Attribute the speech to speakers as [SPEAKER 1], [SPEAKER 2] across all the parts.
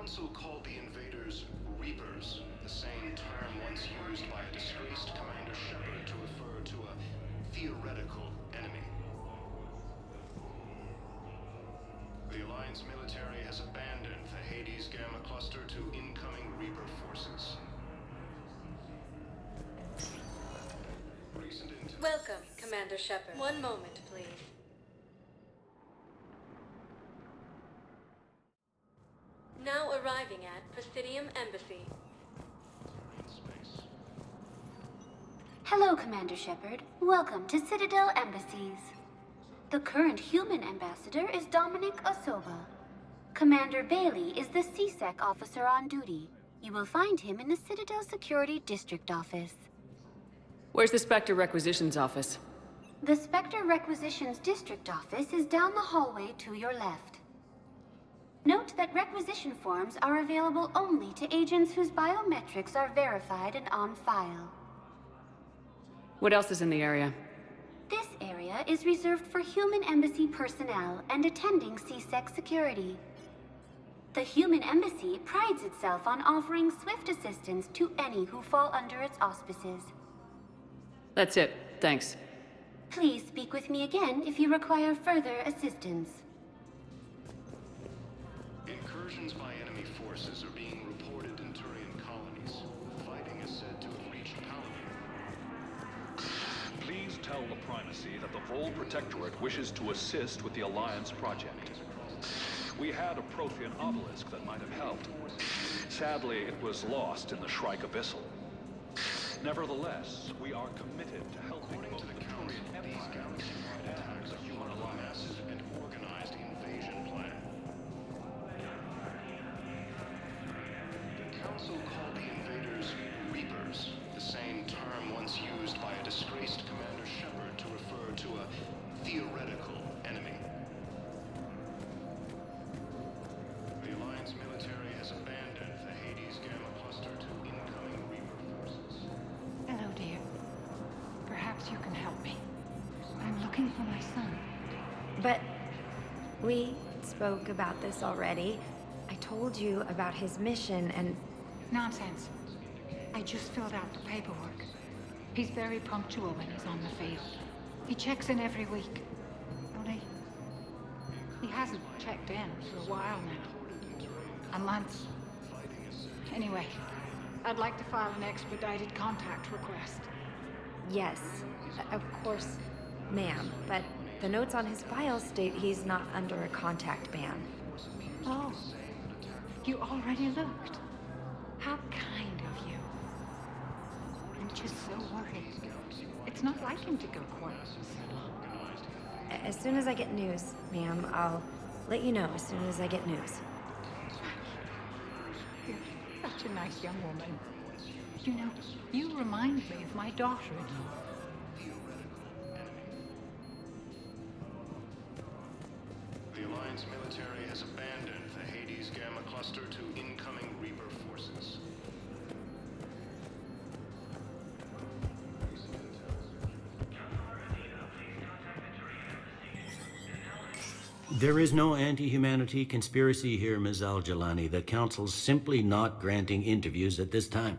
[SPEAKER 1] Council called the invaders Reapers, the same term once used by a disgraced Commander Shepard to refer to a theoretical enemy. The Alliance military has abandoned the Hades Gamma cluster to incoming Reaper forces.
[SPEAKER 2] Welcome, Commander Shepard. One moment, please. Now arriving at Presidium Embassy.
[SPEAKER 3] Hello, Commander Shepard. Welcome to Citadel Embassies. The current human ambassador is Dominic Osoba. Commander Bailey is the CSEC officer on duty. You will find him in the Citadel Security District Office.
[SPEAKER 4] Where's the Spectre Requisitions Office?
[SPEAKER 3] The Spectre Requisitions District Office is down the hallway to your left. Note that requisition forms are available only to agents whose biometrics are verified and on file.
[SPEAKER 4] What else is in the area?
[SPEAKER 3] This area is reserved for human embassy personnel and attending CSEC security. The human embassy prides itself on offering swift assistance to any who fall under its auspices.
[SPEAKER 4] That's it. Thanks.
[SPEAKER 3] Please speak with me again if you require further assistance.
[SPEAKER 1] Incursions by enemy forces are being reported in Turian colonies. Fighting is said to have reached Paladin.
[SPEAKER 5] Please tell the Primacy that the Vol Protectorate wishes to assist with the Alliance project. We had a Prothean obelisk that might have helped. Sadly, it was lost in the Shrike Abyssal. Nevertheless, we are committed to helping both the Turian Empire and attacks a human massive and organized invasion plan. The Council called the invaders Reapers, the same term once used by a disgraced Commander Shepard to refer to a theoretical enemy. The Alliance military has abandoned the Hades Gamma cluster to incoming Reaper forces.
[SPEAKER 6] Hello, dear. Perhaps you can help me. I'm looking for my son.
[SPEAKER 7] But we spoke about this already. I told you about his mission and...
[SPEAKER 6] Nonsense. I just filled out the paperwork. He's very punctual when he's on the field. He checks in every week. Only, he hasn't checked in for a while now. A month. Anyway, I'd like to file an expedited contact request.
[SPEAKER 7] Yes, of course, ma'am. But the notes on his file state he's not under a contact ban.
[SPEAKER 6] Oh, you already looked. How kind of you. I'm just so worried. It's not like him to go quiet for so long.
[SPEAKER 7] As soon as I get news, ma'am, I'll let you know as soon as I get news.
[SPEAKER 6] You're such a nice young woman. You know, you remind me of my daughter-in-law.
[SPEAKER 1] The Alliance military has abandoned the Hades Gamma cluster to incoming Reaper forces.
[SPEAKER 8] There is no anti-humanity conspiracy here, Ms. Al-Jalani. The Council's simply not granting interviews at this time.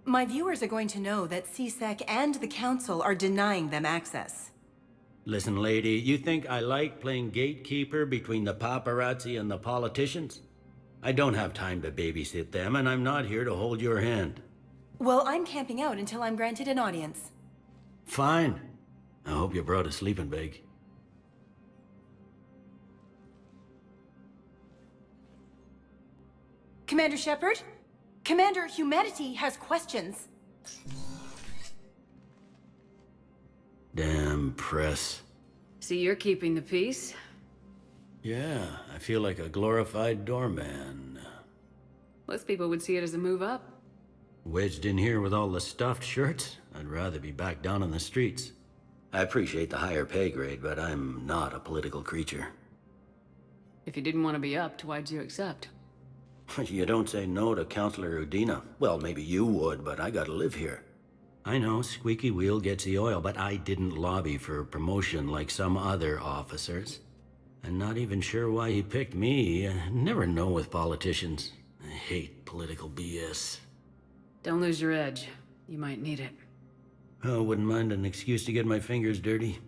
[SPEAKER 9] My viewers are going to know that CSEC and the Council are denying them access.
[SPEAKER 8] Listen, lady, you think I like playing gatekeeper between the paparazzi and the politicians? I don't have time to babysit them, and I'm not here to hold your hand.
[SPEAKER 9] Well, I'm camping out until I'm granted an audience.
[SPEAKER 8] Fine. I hope you brought a sleeping bag.
[SPEAKER 9] Commander Shepard? Commander, humanity has questions.
[SPEAKER 8] Damn press.
[SPEAKER 4] See, you're keeping the peace?
[SPEAKER 8] Yeah, I feel like a glorified doorman.
[SPEAKER 4] Most people would see it as a move up.
[SPEAKER 8] Wedged in here with all the stuffed shirts? I'd rather be back down on the streets. I appreciate the higher pay grade, but I'm not a political creature.
[SPEAKER 4] If you didn't want to be upped, why'd you accept?
[SPEAKER 8] You don't say no to Counselor Udina. Well, maybe you would, but I gotta live here. I know, squeaky wheel gets the oil, but I didn't lobby for promotion like some other officers. And not even sure why he picked me. I never know with politicians. I hate political BS.
[SPEAKER 4] Don't lose your edge. You might need it.
[SPEAKER 8] Oh, wouldn't mind an excuse to get my fingers dirty.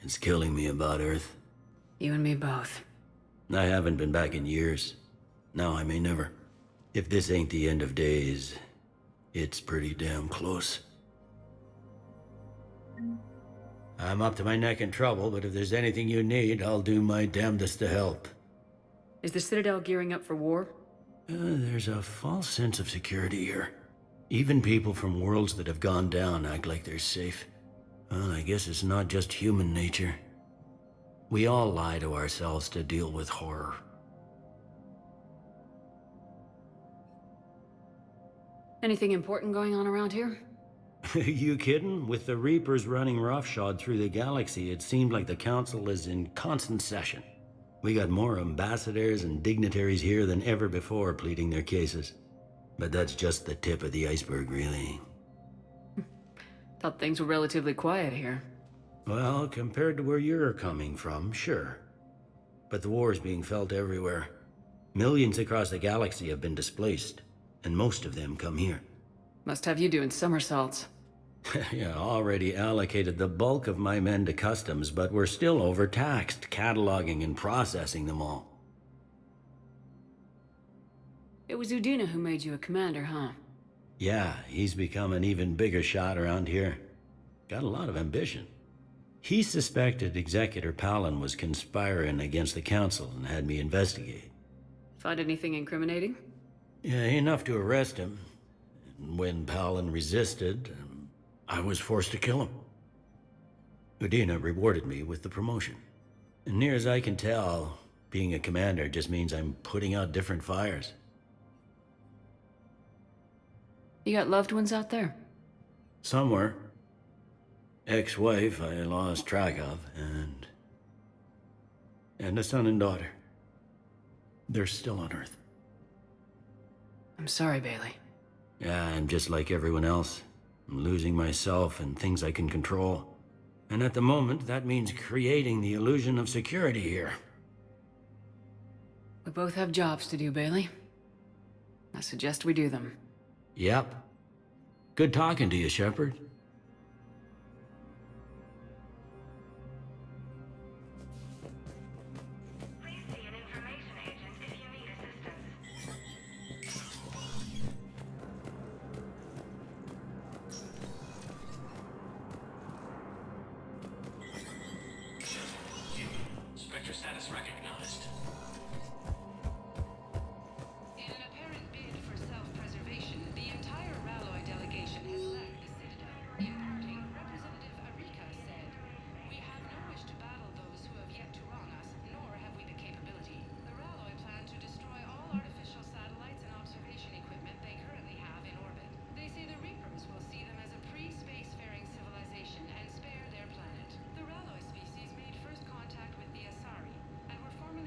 [SPEAKER 8] It's killing me about Earth.
[SPEAKER 4] You and me both.
[SPEAKER 8] I haven't been back in years. Now I may never. If this ain't the end of days, it's pretty damn close. I'm up to my neck in trouble, but if there's anything you need, I'll do my damnedest to help.
[SPEAKER 4] Is the Citadel gearing up for war?
[SPEAKER 8] There's a false sense of security here. Even people from worlds that have gone down act like they're safe. Well, I guess it's not just human nature. We all lie to ourselves to deal with horror.
[SPEAKER 4] Anything important going on around here?
[SPEAKER 8] You kidding? With the Reapers running roughshod through the galaxy, it seemed like the Council is in constant session. We got more ambassadors and dignitaries here than ever before pleading their cases. But that's just the tip of the iceberg, really.
[SPEAKER 4] Thought things were relatively quiet here.
[SPEAKER 8] Well, compared to where you're coming from, sure. But the war's being felt everywhere. Millions across the galaxy have been displaced, and most of them come here.
[SPEAKER 4] Must have you doing somersaults.
[SPEAKER 8] Yeah, already allocated the bulk of my men to customs, but we're still overtaxed, cataloging and processing them all.
[SPEAKER 4] It was Udina who made you a commander, huh?
[SPEAKER 8] Yeah, he's become an even bigger shot around here. Got a lot of ambition. He suspected Executor Palin was conspiring against the Council and had me investigate.
[SPEAKER 4] Find anything incriminating?
[SPEAKER 8] Yeah, enough to arrest him. When Palin resisted, I was forced to kill him. Udina rewarded me with the promotion. And near as I can tell, being a commander just means I'm putting out different fires.
[SPEAKER 4] You got loved ones out there?
[SPEAKER 8] Somewhere. Ex-wife I lost track of, and a son and daughter. They're still on Earth.
[SPEAKER 4] I'm sorry, Bailey.
[SPEAKER 8] Yeah, I'm just like everyone else. I'm losing myself and things I can control. And at the moment, that means creating the illusion of security here.
[SPEAKER 4] We both have jobs to do, Bailey. I suggest we do them.
[SPEAKER 8] Yep. Good talking to you, Shepard.
[SPEAKER 10] Please see an information agent if you need assistance.
[SPEAKER 11] Spectre status recognized.
[SPEAKER 10] In an apparent bid for self-preservation, the entire Ralloy delegation has left the Citadel. Imparting, Representative Arika said, "We have no wish to battle those who have yet to wrong us, nor have we the capability. The Ralloy plan to destroy all artificial satellites and observation equipment they currently have in orbit. They say the Reapers will see them as a pre-spacefaring civilization and spare their planet. The Ralloy species made first contact with the Asari, and were formally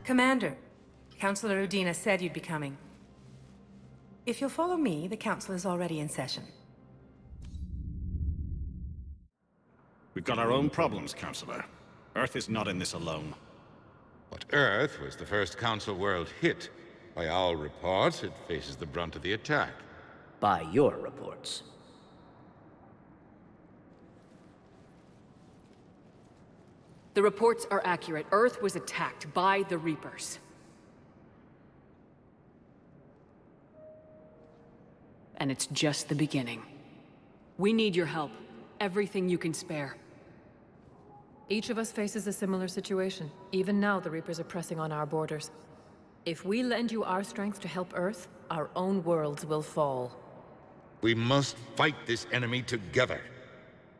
[SPEAKER 9] Commander, Councilor Udina said you'd be coming. If you'll follow me, the council is already in session.
[SPEAKER 11] We've got our own problems, Counselor. Earth is not in this alone.
[SPEAKER 12] But Earth was the first Council world hit. By all reports, it faces the brunt of the attack.
[SPEAKER 13] By your reports.
[SPEAKER 4] The reports are accurate. Earth was attacked by the Reapers. And it's just the beginning. We need your help. Everything you can spare.
[SPEAKER 14] Each of us faces a similar situation. Even now, the Reapers are pressing on our borders. If we lend you our strength to help Earth, our own worlds will fall.
[SPEAKER 12] We must fight this enemy together.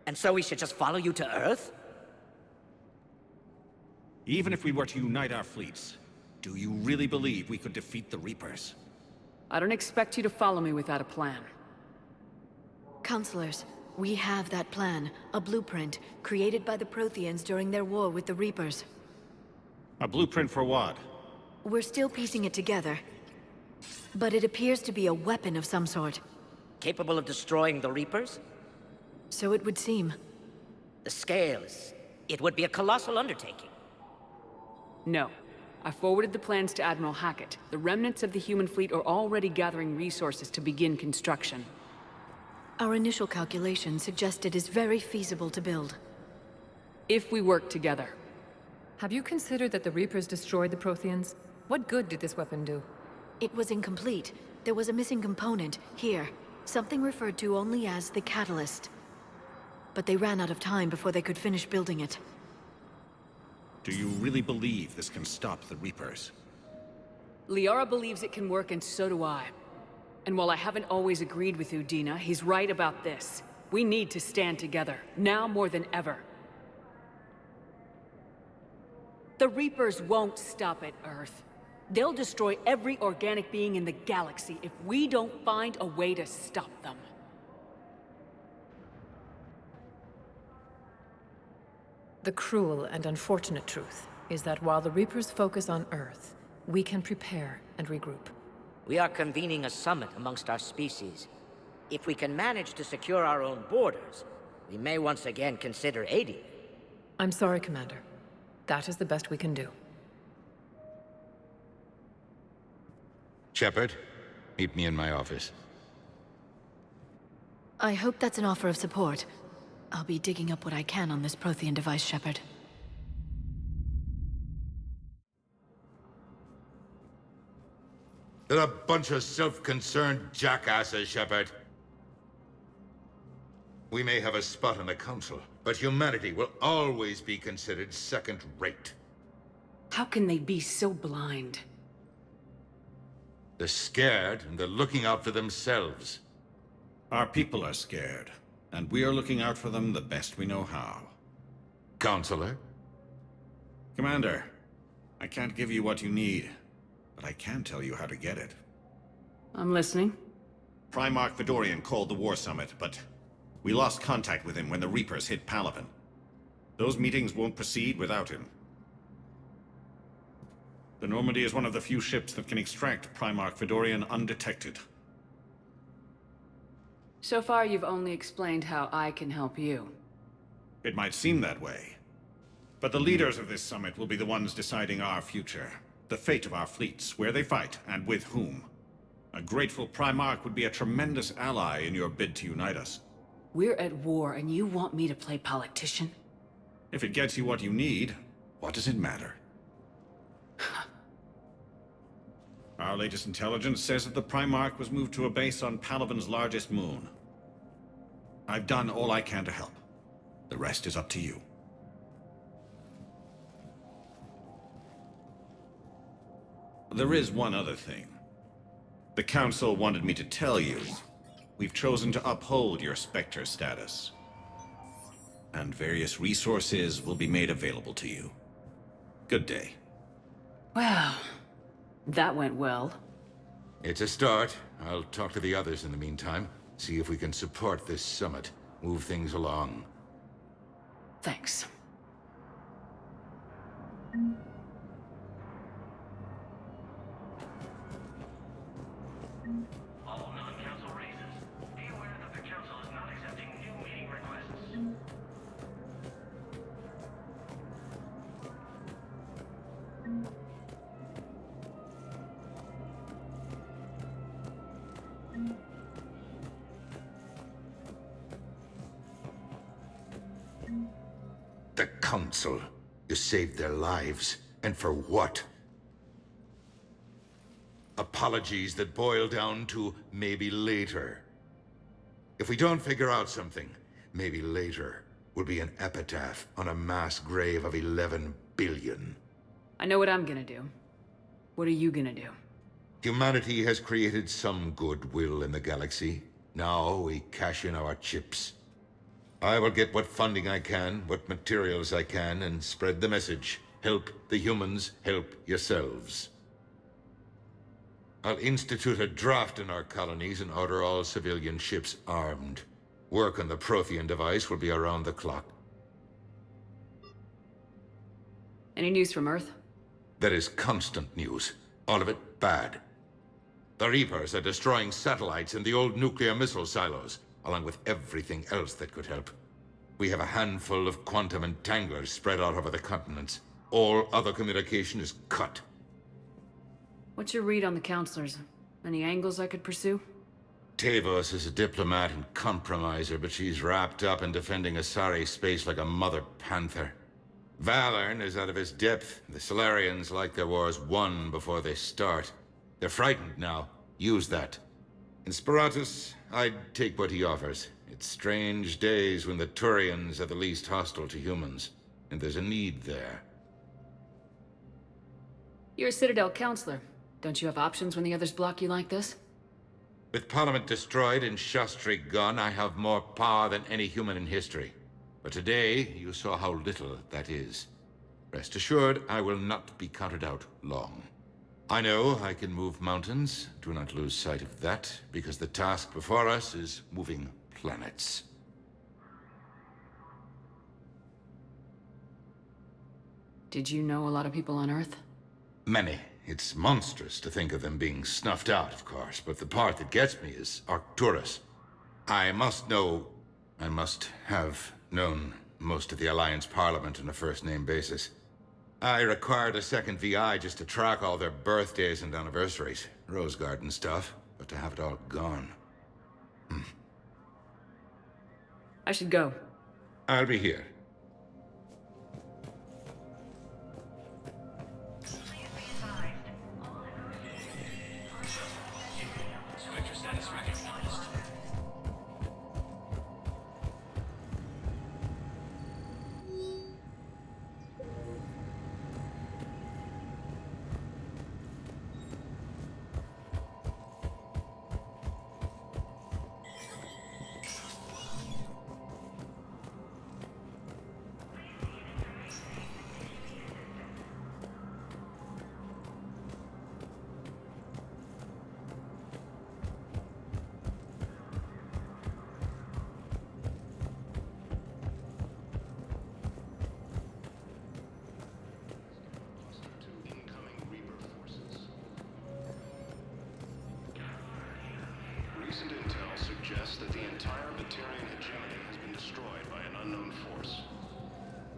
[SPEAKER 13] And so we should just follow you to Earth?
[SPEAKER 11] Even if we were to unite our fleets, do you really believe we could defeat the Reapers?
[SPEAKER 4] I don't expect you to follow me without a plan.
[SPEAKER 2] Counselors, we have that plan. A blueprint, created by the Protheans during their war with the Reapers.
[SPEAKER 11] A blueprint for what?
[SPEAKER 2] We're still piecing it together. But it appears to be a weapon of some sort.
[SPEAKER 13] Capable of destroying the Reapers?
[SPEAKER 2] So it would seem.
[SPEAKER 13] The scale is... it would be a colossal undertaking.
[SPEAKER 4] No. I forwarded the plans to Admiral Hackett. The remnants of the human fleet are already gathering resources to begin construction.
[SPEAKER 2] Our initial calculations suggest it is very feasible to build.
[SPEAKER 4] If we work together.
[SPEAKER 14] Have you considered that the Reapers destroyed the Protheans? What good did this weapon do?
[SPEAKER 2] It was incomplete. There was a missing component, here. Something referred to only as the catalyst. But they ran out of time before they could finish building it.
[SPEAKER 11] Do you really believe this can stop the Reapers?
[SPEAKER 4] Liara believes it can work, and so do I. And while I haven't always agreed with Udina, he's right about this. We need to stand together, now more than ever. The Reapers won't stop at Earth. They'll destroy every organic being in the galaxy if we don't find a way to stop them.
[SPEAKER 14] The cruel and unfortunate truth is that while the Reapers focus on Earth, we can prepare and regroup.
[SPEAKER 13] We are convening a summit amongst our species. If we can manage to secure our own borders, we may once again consider aiding.
[SPEAKER 14] I'm sorry, Commander. That is the best we can do.
[SPEAKER 12] Shepard, meet me in my office.
[SPEAKER 2] I hope that's an offer of support. I'll be digging up what I can on this Prothean device, Shepard.
[SPEAKER 12] They're a bunch of self-concerned jackasses, Shepard. We may have a spot on the Council, but humanity will always be considered second-rate.
[SPEAKER 4] How can they be so blind?
[SPEAKER 12] They're scared, and they're looking out for themselves.
[SPEAKER 11] Our people are scared, and we are looking out for them the best we know how.
[SPEAKER 12] Counselor?
[SPEAKER 11] Commander, I can't give you what you need, but I can tell you how to get it.
[SPEAKER 4] I'm listening.
[SPEAKER 11] Primarch Fedorian called the War Summit, but we lost contact with him when the Reapers hit Palaven. Those meetings won't proceed without him. The Normandy is one of the few ships that can extract Primarch Fedorian undetected.
[SPEAKER 4] So far, you've only explained how I can help you.
[SPEAKER 11] It might seem that way. But the leaders of this summit will be the ones deciding our future. The fate of our fleets, where they fight, and with whom. A grateful Primarch would be a tremendous ally in your bid to unite us.
[SPEAKER 4] We're at war, and you want me to play politician?
[SPEAKER 11] If it gets you what you need, what does it matter? Our latest intelligence says that the Primarch was moved to a base on Palaven's largest moon. I've done all I can to help. The rest is up to you. There is one other thing. The Council wanted me to tell you, we've chosen to uphold your Spectre status. And various resources will be made available to you. Good day.
[SPEAKER 4] Well, that went well.
[SPEAKER 12] It's a start. I'll talk to the others in the meantime. See if we can support this summit. Move things along.
[SPEAKER 4] Thanks.
[SPEAKER 15] All non-council races, be aware that the council is not accepting new meeting requests.
[SPEAKER 12] The Council. You saved their lives. And for what? Apologies that boil down to maybe later. If we don't figure out something, maybe later will be an epitaph on a mass grave of 11 billion.
[SPEAKER 4] I know what I'm gonna do. What are you gonna do?
[SPEAKER 12] Humanity has created some goodwill in the galaxy. Now we cash in our chips. I will get what funding I can, what materials I can, and spread the message. Help the humans, help yourselves. I'll institute a draft in our colonies and order all civilian ships armed. Work on the Prothean device will be around the clock.
[SPEAKER 4] Any news from Earth?
[SPEAKER 12] There is constant news. All of it bad. The Reapers are destroying satellites in the old nuclear missile silos, along with everything else that could help. We have a handful of quantum entanglers spread out over the continents. All other communication is cut.
[SPEAKER 4] What's your read on the counselors? Any angles I could pursue?
[SPEAKER 12] Tavos is a diplomat and compromiser, but she's wrapped up in defending Asari space like a mother panther. Valorn is out of his depth. The Solarians like their wars won before they start. They're frightened now. Use that. In Sparatus, I'd take what he offers. It's strange days when the Turians are the least hostile to humans, and there's a need there.
[SPEAKER 4] You're a Citadel counselor. Don't you have options when the others block you like this?
[SPEAKER 12] With Parliament destroyed and Shastri gone, I have more power than any human in history. But today, you saw how little that is. Rest assured, I will not be counted out long. I know I can move mountains. Do not lose sight of that, because the task before us is moving planets.
[SPEAKER 4] Did you know a lot of people on Earth?
[SPEAKER 12] Many. It's monstrous to think of them being snuffed out, of course, but the part that gets me is Arcturus. I must have known most of the Alliance Parliament on a first-name basis. I required a second VI just to track all their birthdays and anniversaries. Rose Garden stuff, but to have it all gone.
[SPEAKER 4] I should go.
[SPEAKER 12] I'll be here.
[SPEAKER 1] Recent intel suggests that the entire Batarian hegemony has been destroyed by an unknown force.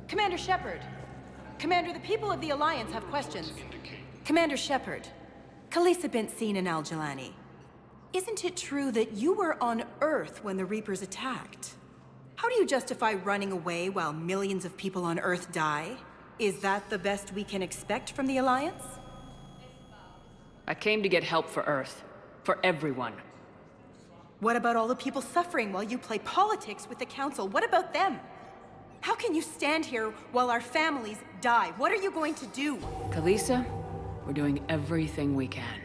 [SPEAKER 16] Commander Shepard! Commander, the people of the Alliance have questions. Commander Shepard, Khalisah bint Sin and Al-Jalani. Isn't it true that you were on Earth when the Reapers attacked? How do you justify running away while millions of people on Earth die? Is that the best we can expect from the Alliance?
[SPEAKER 4] I came to get help for Earth. For everyone.
[SPEAKER 16] What about all the people suffering while you play politics with the Council? What about them? How can you stand here while our families die? What are you going to do?
[SPEAKER 4] Khalisah, we're doing everything we can.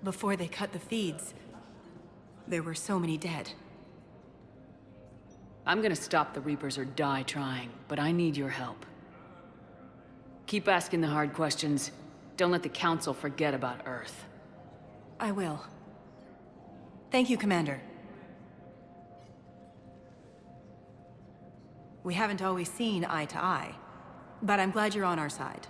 [SPEAKER 16] Before they cut the feeds, there were so many dead.
[SPEAKER 4] I'm gonna stop the Reapers or die trying, but I need your help. Keep asking the hard questions. Don't let the Council forget about Earth.
[SPEAKER 16] I will. Thank you, Commander. We haven't always seen eye to eye, but I'm glad you're on our side.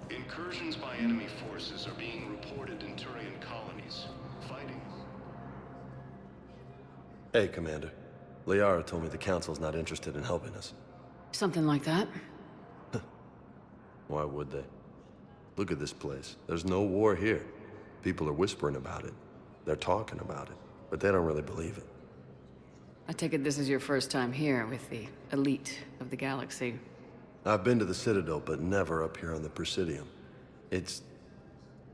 [SPEAKER 1] Incursions by enemy forces are being reported in Turian colonies. Fighting.
[SPEAKER 17] Hey, Commander. Liara told me the Council's not interested in helping us.
[SPEAKER 4] Something like that.
[SPEAKER 17] Why would they? Look at this place. There's no war here. People are whispering about it. They're talking about it, but they don't really believe it.
[SPEAKER 4] I take it this is your first time here with the elite of the galaxy.
[SPEAKER 17] I've been to the Citadel, but never up here on the Presidium. It's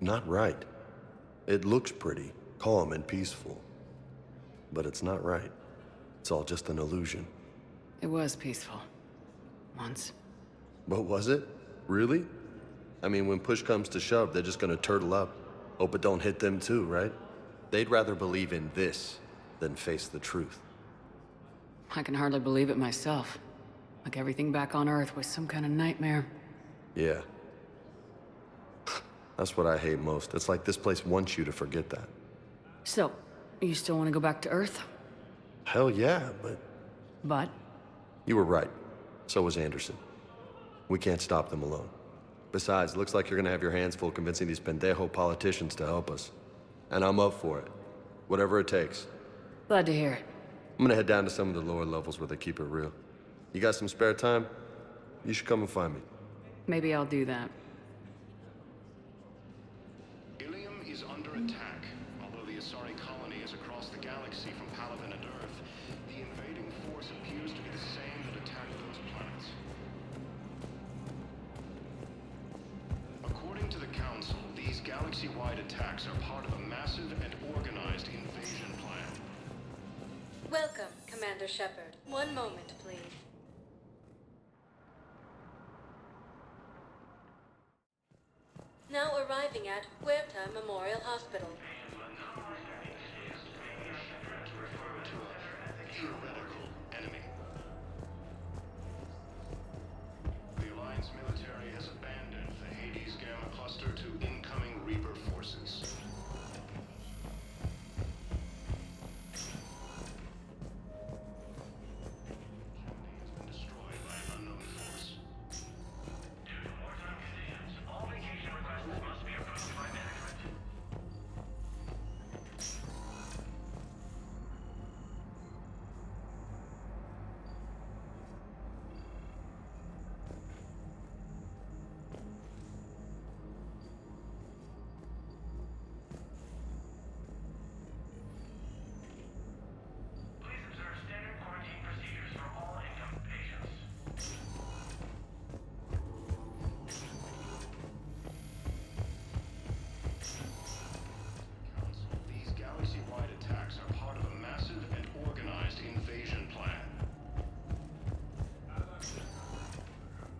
[SPEAKER 17] not right. It looks pretty, calm and peaceful, but it's not right. It's all just an illusion.
[SPEAKER 4] It was peaceful. Once.
[SPEAKER 17] But was it? Really? I mean, when push comes to shove, they're just gonna turtle up. Hope it don't hit them too, right? They'd rather believe in this than face the truth.
[SPEAKER 4] I can hardly believe it myself. Like everything back on Earth was some kind of nightmare.
[SPEAKER 17] Yeah. That's what I hate most. It's like this place wants you to forget that.
[SPEAKER 4] So, you still want to go back to Earth?
[SPEAKER 17] Hell yeah, but...
[SPEAKER 4] But?
[SPEAKER 17] You were right. So was Anderson. We can't stop them alone. Besides, looks like you're gonna have your hands full convincing these pendejo politicians to help us. And I'm up for it. Whatever it takes.
[SPEAKER 4] Glad to hear it.
[SPEAKER 17] I'm gonna head down to some of the lower levels where they keep it real. You got some spare time? You should come and find me.
[SPEAKER 4] Maybe I'll do that.
[SPEAKER 1] Ilium is under attack. Although the Asari colony is across the galaxy from Palaven and Earth, the invading force appears to be the same that attacked those planets. According to the Council, these galaxy-wide attacks are part of a massive and organized invasion plan.
[SPEAKER 2] Welcome, Commander Shepard. One moment, please. Now arriving at Huerta Memorial Hospital.
[SPEAKER 1] Theoretical enemy. The Alliance military has abandoned the Hades Gamma cluster to incoming Reaper forces.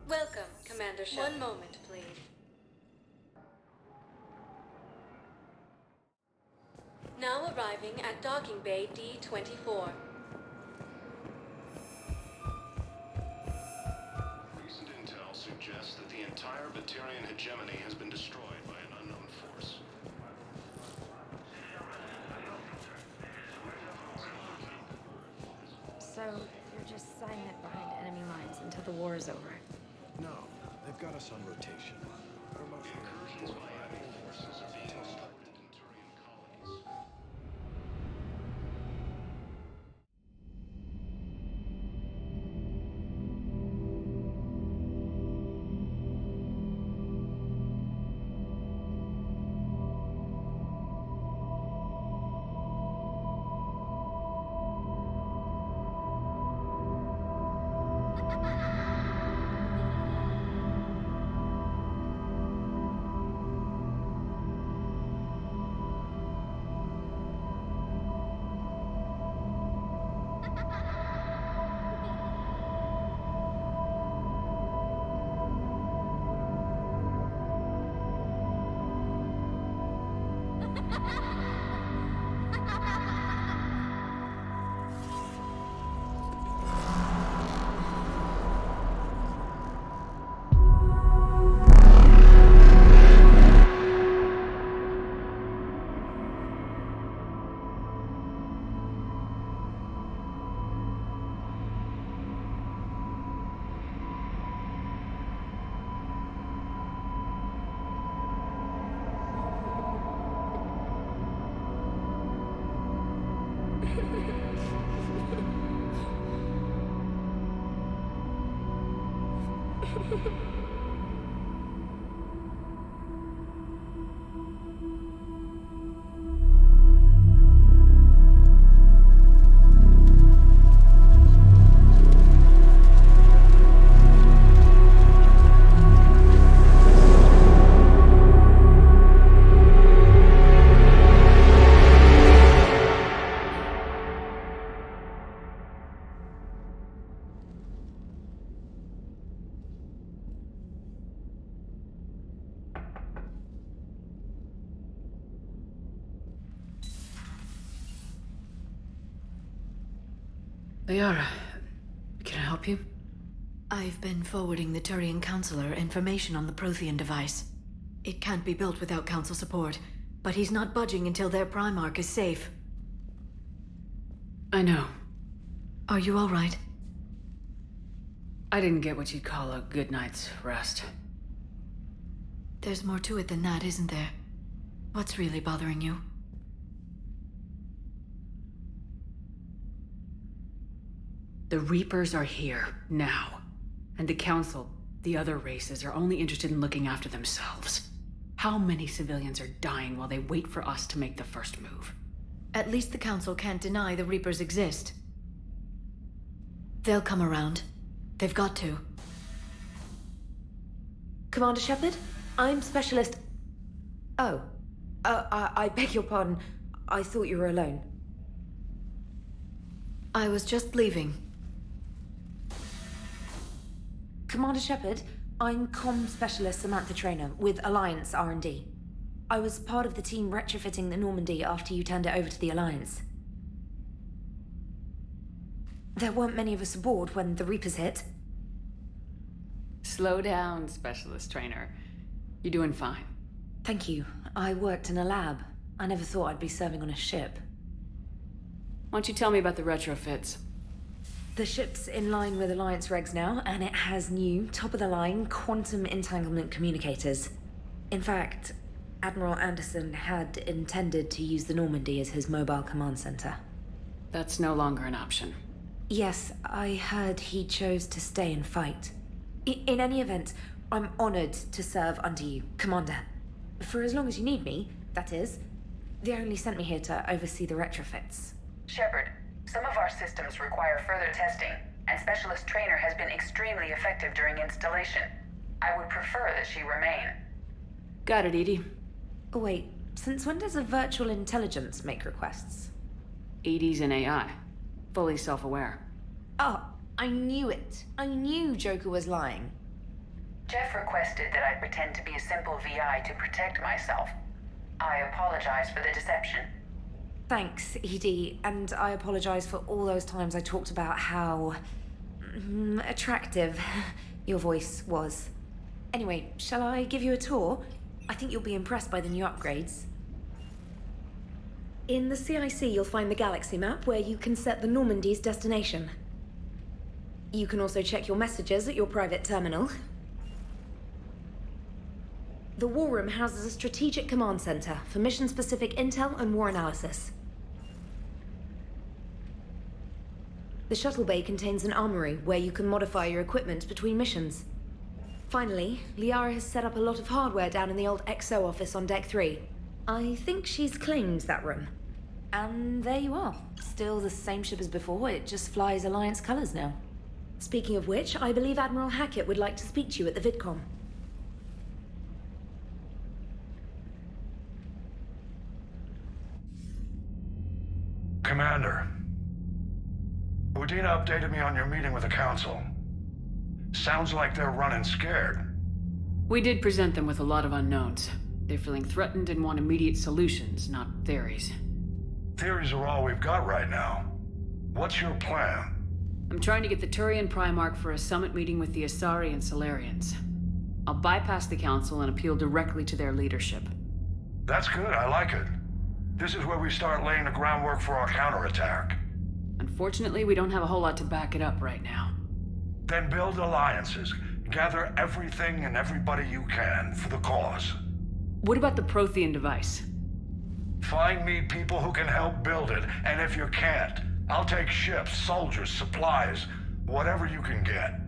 [SPEAKER 2] Welcome, Commander Shepard. One moment, please. Now arriving at Docking Bay D-24.
[SPEAKER 1] Recent intel suggests that the entire Batarian hegemony has been destroyed by an unknown force.
[SPEAKER 7] So, you're just silent behind enemy lines until the war is over.
[SPEAKER 18] No, they've got us on rotation. We're mostly
[SPEAKER 1] Incursions by enemy forces are being obstructed in Turian colonies.
[SPEAKER 4] Liara, can I help you?
[SPEAKER 2] I've been forwarding the Turian Counselor information on the Prothean device. It can't be built without Council support, but he's not budging until their Primarch is safe.
[SPEAKER 4] I know.
[SPEAKER 2] Are you all right?
[SPEAKER 4] I didn't get what you'd call a good night's rest.
[SPEAKER 2] There's more to it than that, isn't there? What's really bothering you?
[SPEAKER 4] The Reapers are here, now. And the Council, the other races, are only interested in looking after themselves. How many civilians are dying while they wait for us to make the first move?
[SPEAKER 2] At least the Council can't deny the Reapers exist. They'll come around. They've got to.
[SPEAKER 7] Commander Shepard, I'm Specialist... Oh. I beg your pardon. I thought you were alone.
[SPEAKER 2] I was just leaving.
[SPEAKER 7] Commander Shepard, I'm Comm Specialist Samantha Traynor with Alliance R&D. I was part of the team retrofitting the Normandy after you turned it over to the Alliance. There weren't many of us aboard when the Reapers hit.
[SPEAKER 4] Slow down, Specialist Trainer. You're doing fine.
[SPEAKER 7] Thank you. I worked in a lab. I never thought I'd be serving on a ship.
[SPEAKER 4] Why don't you tell me about the retrofits?
[SPEAKER 7] The ship's in line with Alliance regs now, and it has new, top-of-the-line quantum entanglement communicators. In fact, Admiral Anderson had intended to use the Normandy as his mobile command center.
[SPEAKER 4] That's no longer an option.
[SPEAKER 7] Yes, I heard he chose to stay and fight. In any event, I'm honored to serve under you, Commander. For as long as you need me, that is. They only sent me here to oversee the retrofits.
[SPEAKER 19] Shepard, some of our systems require further testing, and Specialist Trainer has been extremely effective during installation. I would prefer that she remain.
[SPEAKER 4] Got it, Edie.
[SPEAKER 7] Oh, wait. Since when does a virtual intelligence make requests?
[SPEAKER 4] Edie's an AI. Fully self-aware.
[SPEAKER 7] Oh, I knew it. I knew Joker was lying.
[SPEAKER 19] Jeff requested that I pretend to be a simple VI to protect myself. I apologize for the deception.
[SPEAKER 7] Thanks, Edie, and I apologize for all those times I talked about how... attractive your voice was. Anyway, shall I give you a tour? I think you'll be impressed by the new upgrades. In the CIC, you'll find the galaxy map where you can set the Normandy's destination. You can also check your messages at your private terminal. The War Room houses a strategic command center for mission-specific intel and war analysis. The shuttle bay contains an armory where you can modify your equipment between missions. Finally, Liara has set up a lot of hardware down in the old XO office on Deck 3. I think she's claimed that room. And there you are. Still the same ship as before, it just flies Alliance colors now. Speaking of which, I believe Admiral Hackett would like to speak to you at the VidCom.
[SPEAKER 18] Commander, Udina updated me on your meeting with the Council. Sounds like they're running scared.
[SPEAKER 4] We did present them with a lot of unknowns. They're feeling threatened and want immediate solutions, not theories.
[SPEAKER 18] Theories are all we've got right now. What's your plan?
[SPEAKER 4] I'm trying to get the Turian Primarch for a summit meeting with the Asari and Solarians. I'll bypass the Council and appeal directly to their leadership.
[SPEAKER 18] That's good, I like it. This is where we start laying the groundwork for our counterattack.
[SPEAKER 4] Unfortunately, we don't have a whole lot to back it up right now.
[SPEAKER 18] Then build alliances. Gather everything and everybody you can for the cause.
[SPEAKER 4] What about the Prothean device?
[SPEAKER 18] Find me people who can help build it, and if you can't, I'll take ships, soldiers, supplies, whatever you can get.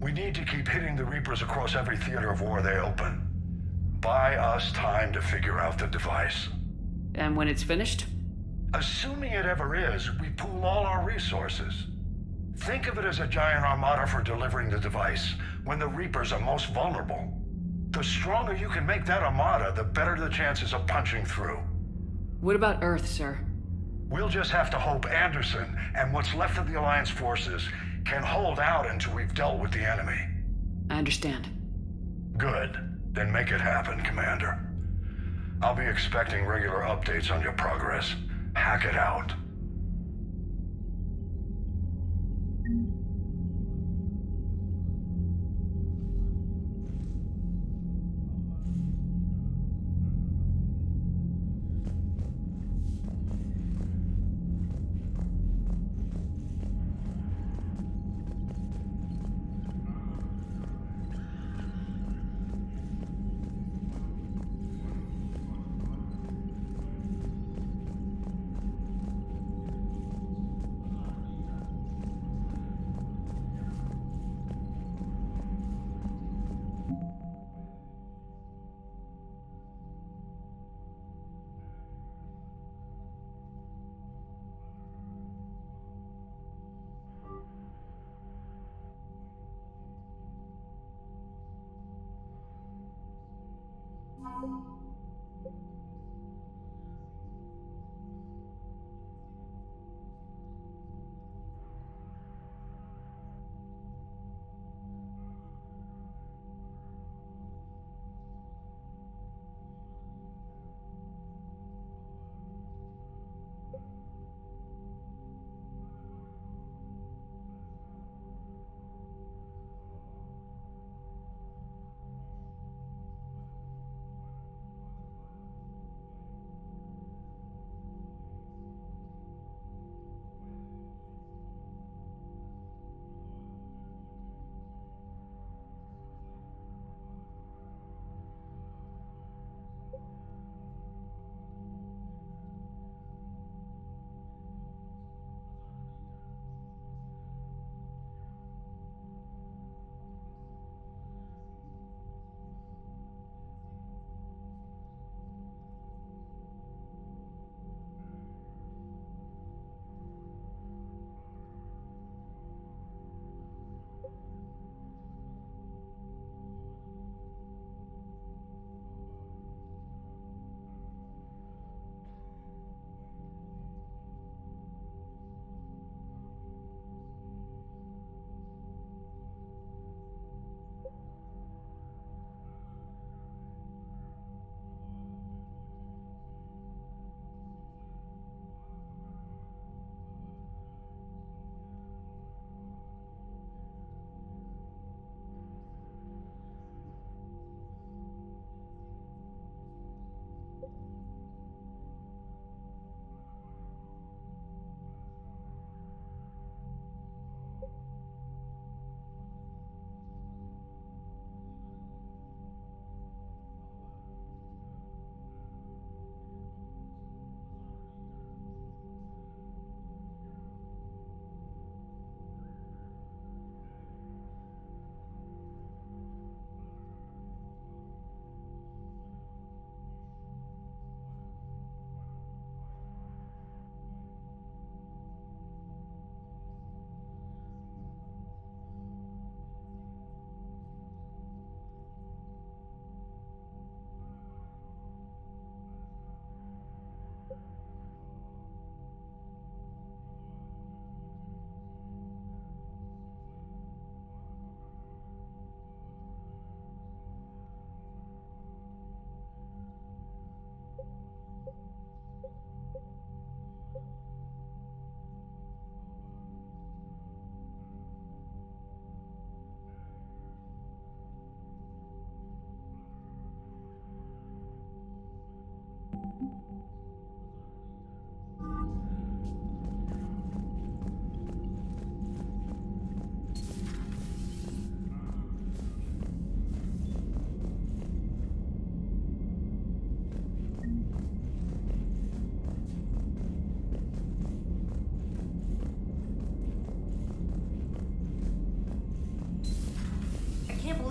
[SPEAKER 18] We need to keep hitting the Reapers across every theater of war they open. Buy us time to figure out the device.
[SPEAKER 4] And when it's finished?
[SPEAKER 18] Assuming it ever is, we pool all our resources. Think of it as a giant armada for delivering the device when the Reapers are most vulnerable. The stronger you can make that armada, the better the chances of punching through.
[SPEAKER 4] What about Earth, sir?
[SPEAKER 18] We'll just have to hope Anderson and what's left of the Alliance forces can hold out until we've dealt with the enemy.
[SPEAKER 4] I understand.
[SPEAKER 18] Good. Then make it happen, Commander. I'll be expecting regular updates on your progress. Hack it out.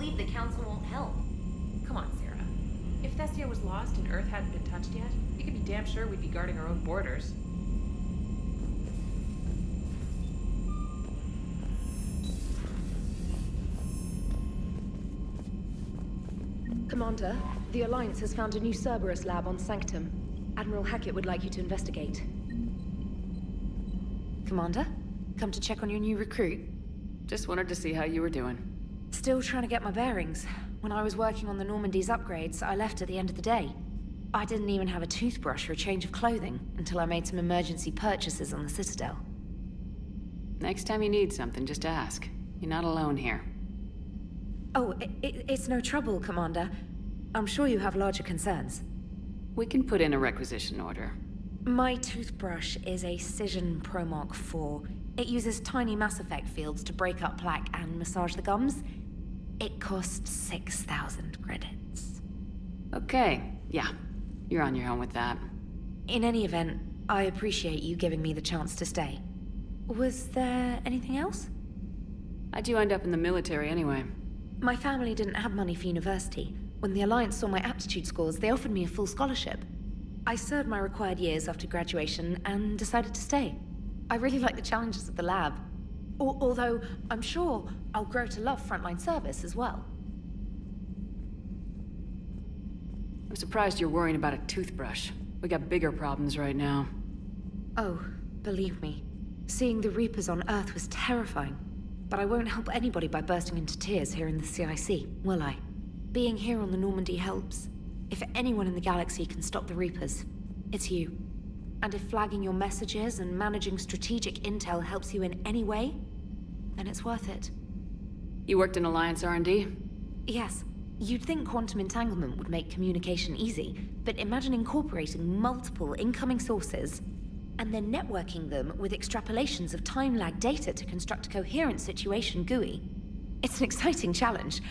[SPEAKER 7] believe the Council won't help.
[SPEAKER 14] Come on, Sarah. If Thessia was lost and Earth hadn't been touched yet, you could be damn sure we'd be guarding our own borders.
[SPEAKER 7] Commander, the Alliance has found a new Cerberus lab on Sanctum. Admiral Hackett would like you to investigate. Commander, come to check on your new recruit?
[SPEAKER 4] Just wanted to see how you were doing.
[SPEAKER 7] Still trying to get my bearings. When I was working on the Normandy's upgrades, I left at the end of the day. I didn't even have a toothbrush or a change of clothing until I made some emergency purchases on the Citadel.
[SPEAKER 4] Next time you need something, just ask. You're not alone here.
[SPEAKER 7] Oh, it's no trouble, Commander. I'm sure you have larger concerns.
[SPEAKER 4] We can put in a requisition order.
[SPEAKER 7] My toothbrush is a Cision Pro Mark IV. It uses tiny Mass Effect fields to break up plaque and massage the gums. It costs 6,000 credits.
[SPEAKER 4] Okay, yeah. You're on your own with that.
[SPEAKER 7] In any event, I appreciate you giving me the chance to stay. Was there anything else?
[SPEAKER 4] How'd you end up in the military anyway?
[SPEAKER 7] My family didn't have money for university. When the Alliance saw my aptitude scores, they offered me a full scholarship. I served my required years after graduation and decided to stay. I really like the challenges of the lab. Although, I'm sure I'll grow to love frontline service as well.
[SPEAKER 4] I'm surprised you're worrying about a toothbrush. We got bigger problems right now.
[SPEAKER 7] Oh, believe me. Seeing the Reapers on Earth was terrifying. But I won't help anybody by bursting into tears here in the CIC, will I? Being here on the Normandy helps. If anyone in the galaxy can stop the Reapers, it's you. And if flagging your messages and managing strategic intel helps you in any way, then it's worth it.
[SPEAKER 4] You worked in Alliance R&D?
[SPEAKER 7] Yes. You'd think quantum entanglement would make communication easy, but imagine incorporating multiple incoming sources and then networking them with extrapolations of time-lag data to construct a coherent situation GUI. It's an exciting challenge.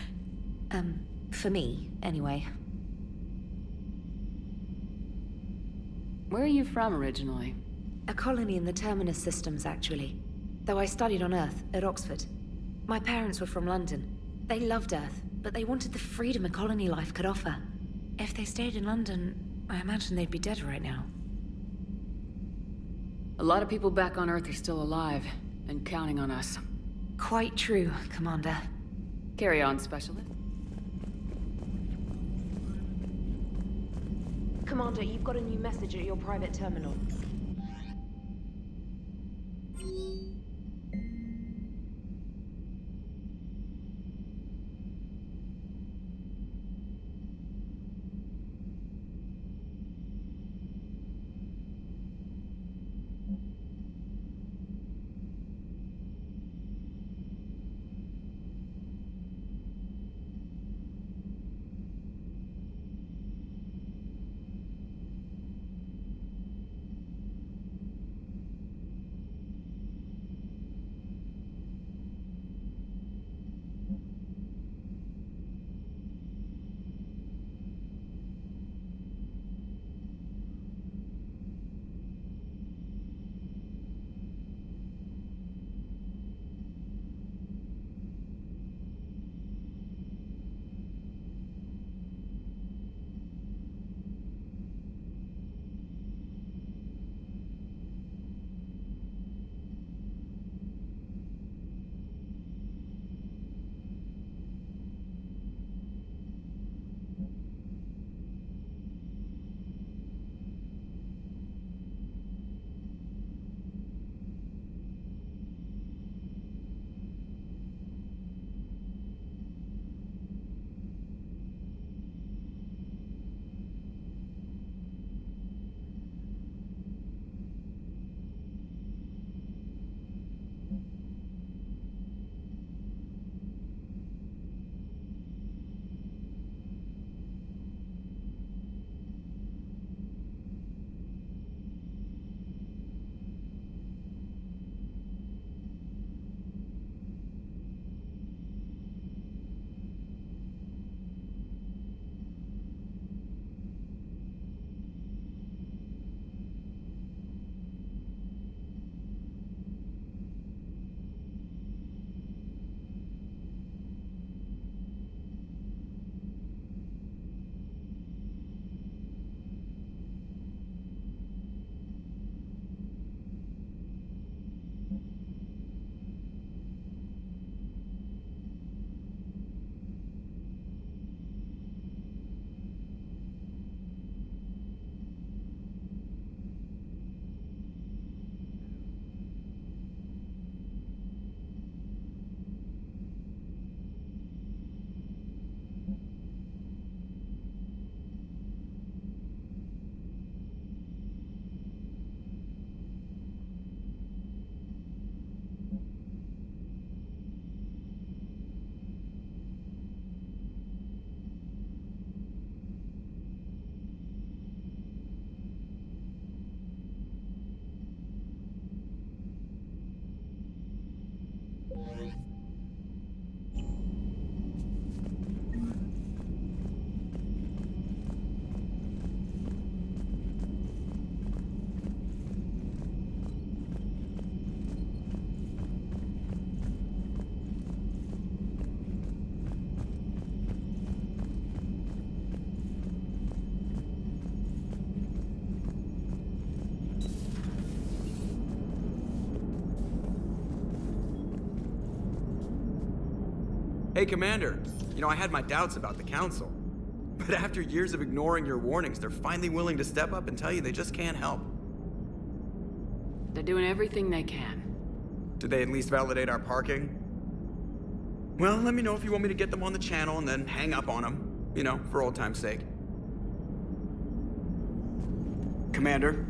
[SPEAKER 7] For me, anyway.
[SPEAKER 4] Where are you from originally?
[SPEAKER 7] A colony in the Terminus systems, actually. Though I studied on Earth, at Oxford. My parents were from London. They loved Earth, but they wanted the freedom a colony life could offer. If they stayed in London, I imagine they'd be dead right now.
[SPEAKER 4] A lot of people back on Earth are still alive, and counting on us.
[SPEAKER 7] Quite true, Commander.
[SPEAKER 4] Carry on, Specialist.
[SPEAKER 7] Commander, you've got a new message at your private terminal.
[SPEAKER 20] Hey, Commander. You know, I had my doubts about the Council. But after years of ignoring your warnings, they're finally willing to step up and tell you they just can't help.
[SPEAKER 4] They're doing everything they can.
[SPEAKER 20] Did they at least validate our parking? Well, let me know if you want me to get them on the channel and then hang up on them. You know, for old time's sake. Commander?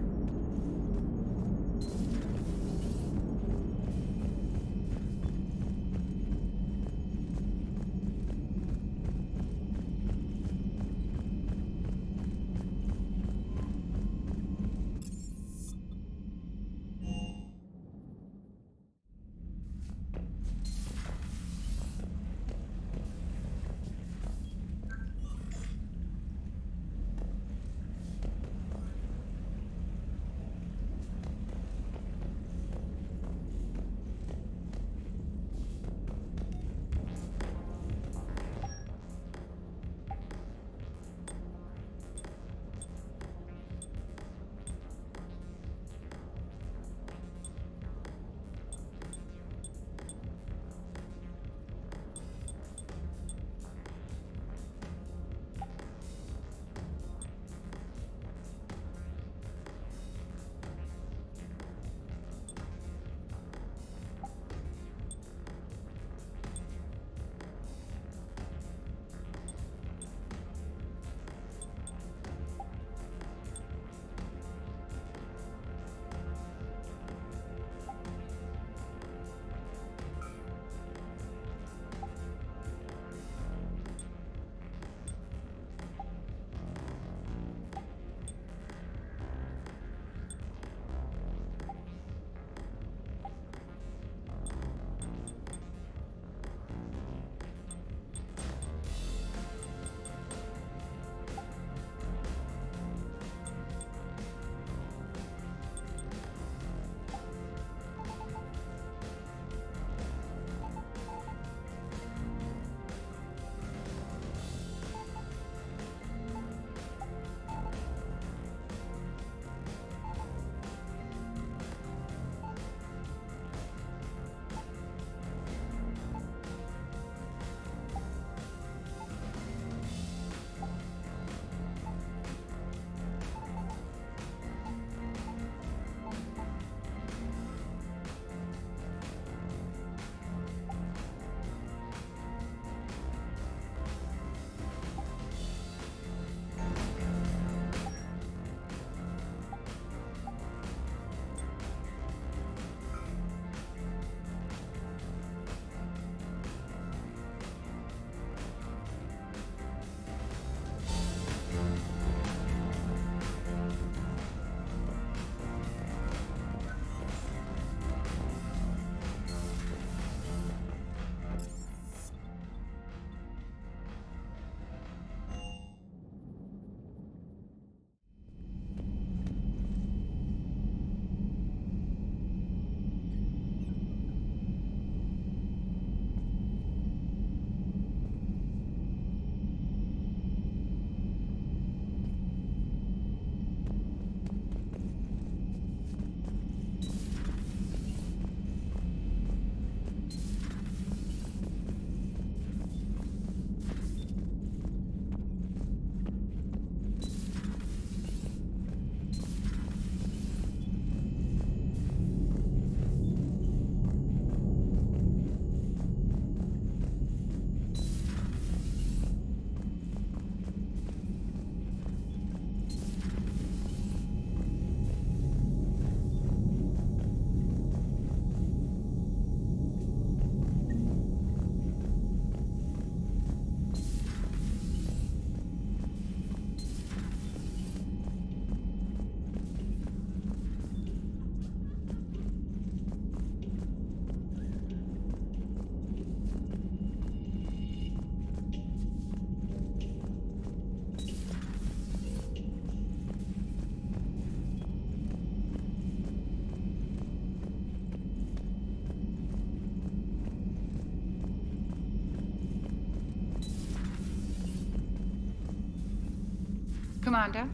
[SPEAKER 6] Commander?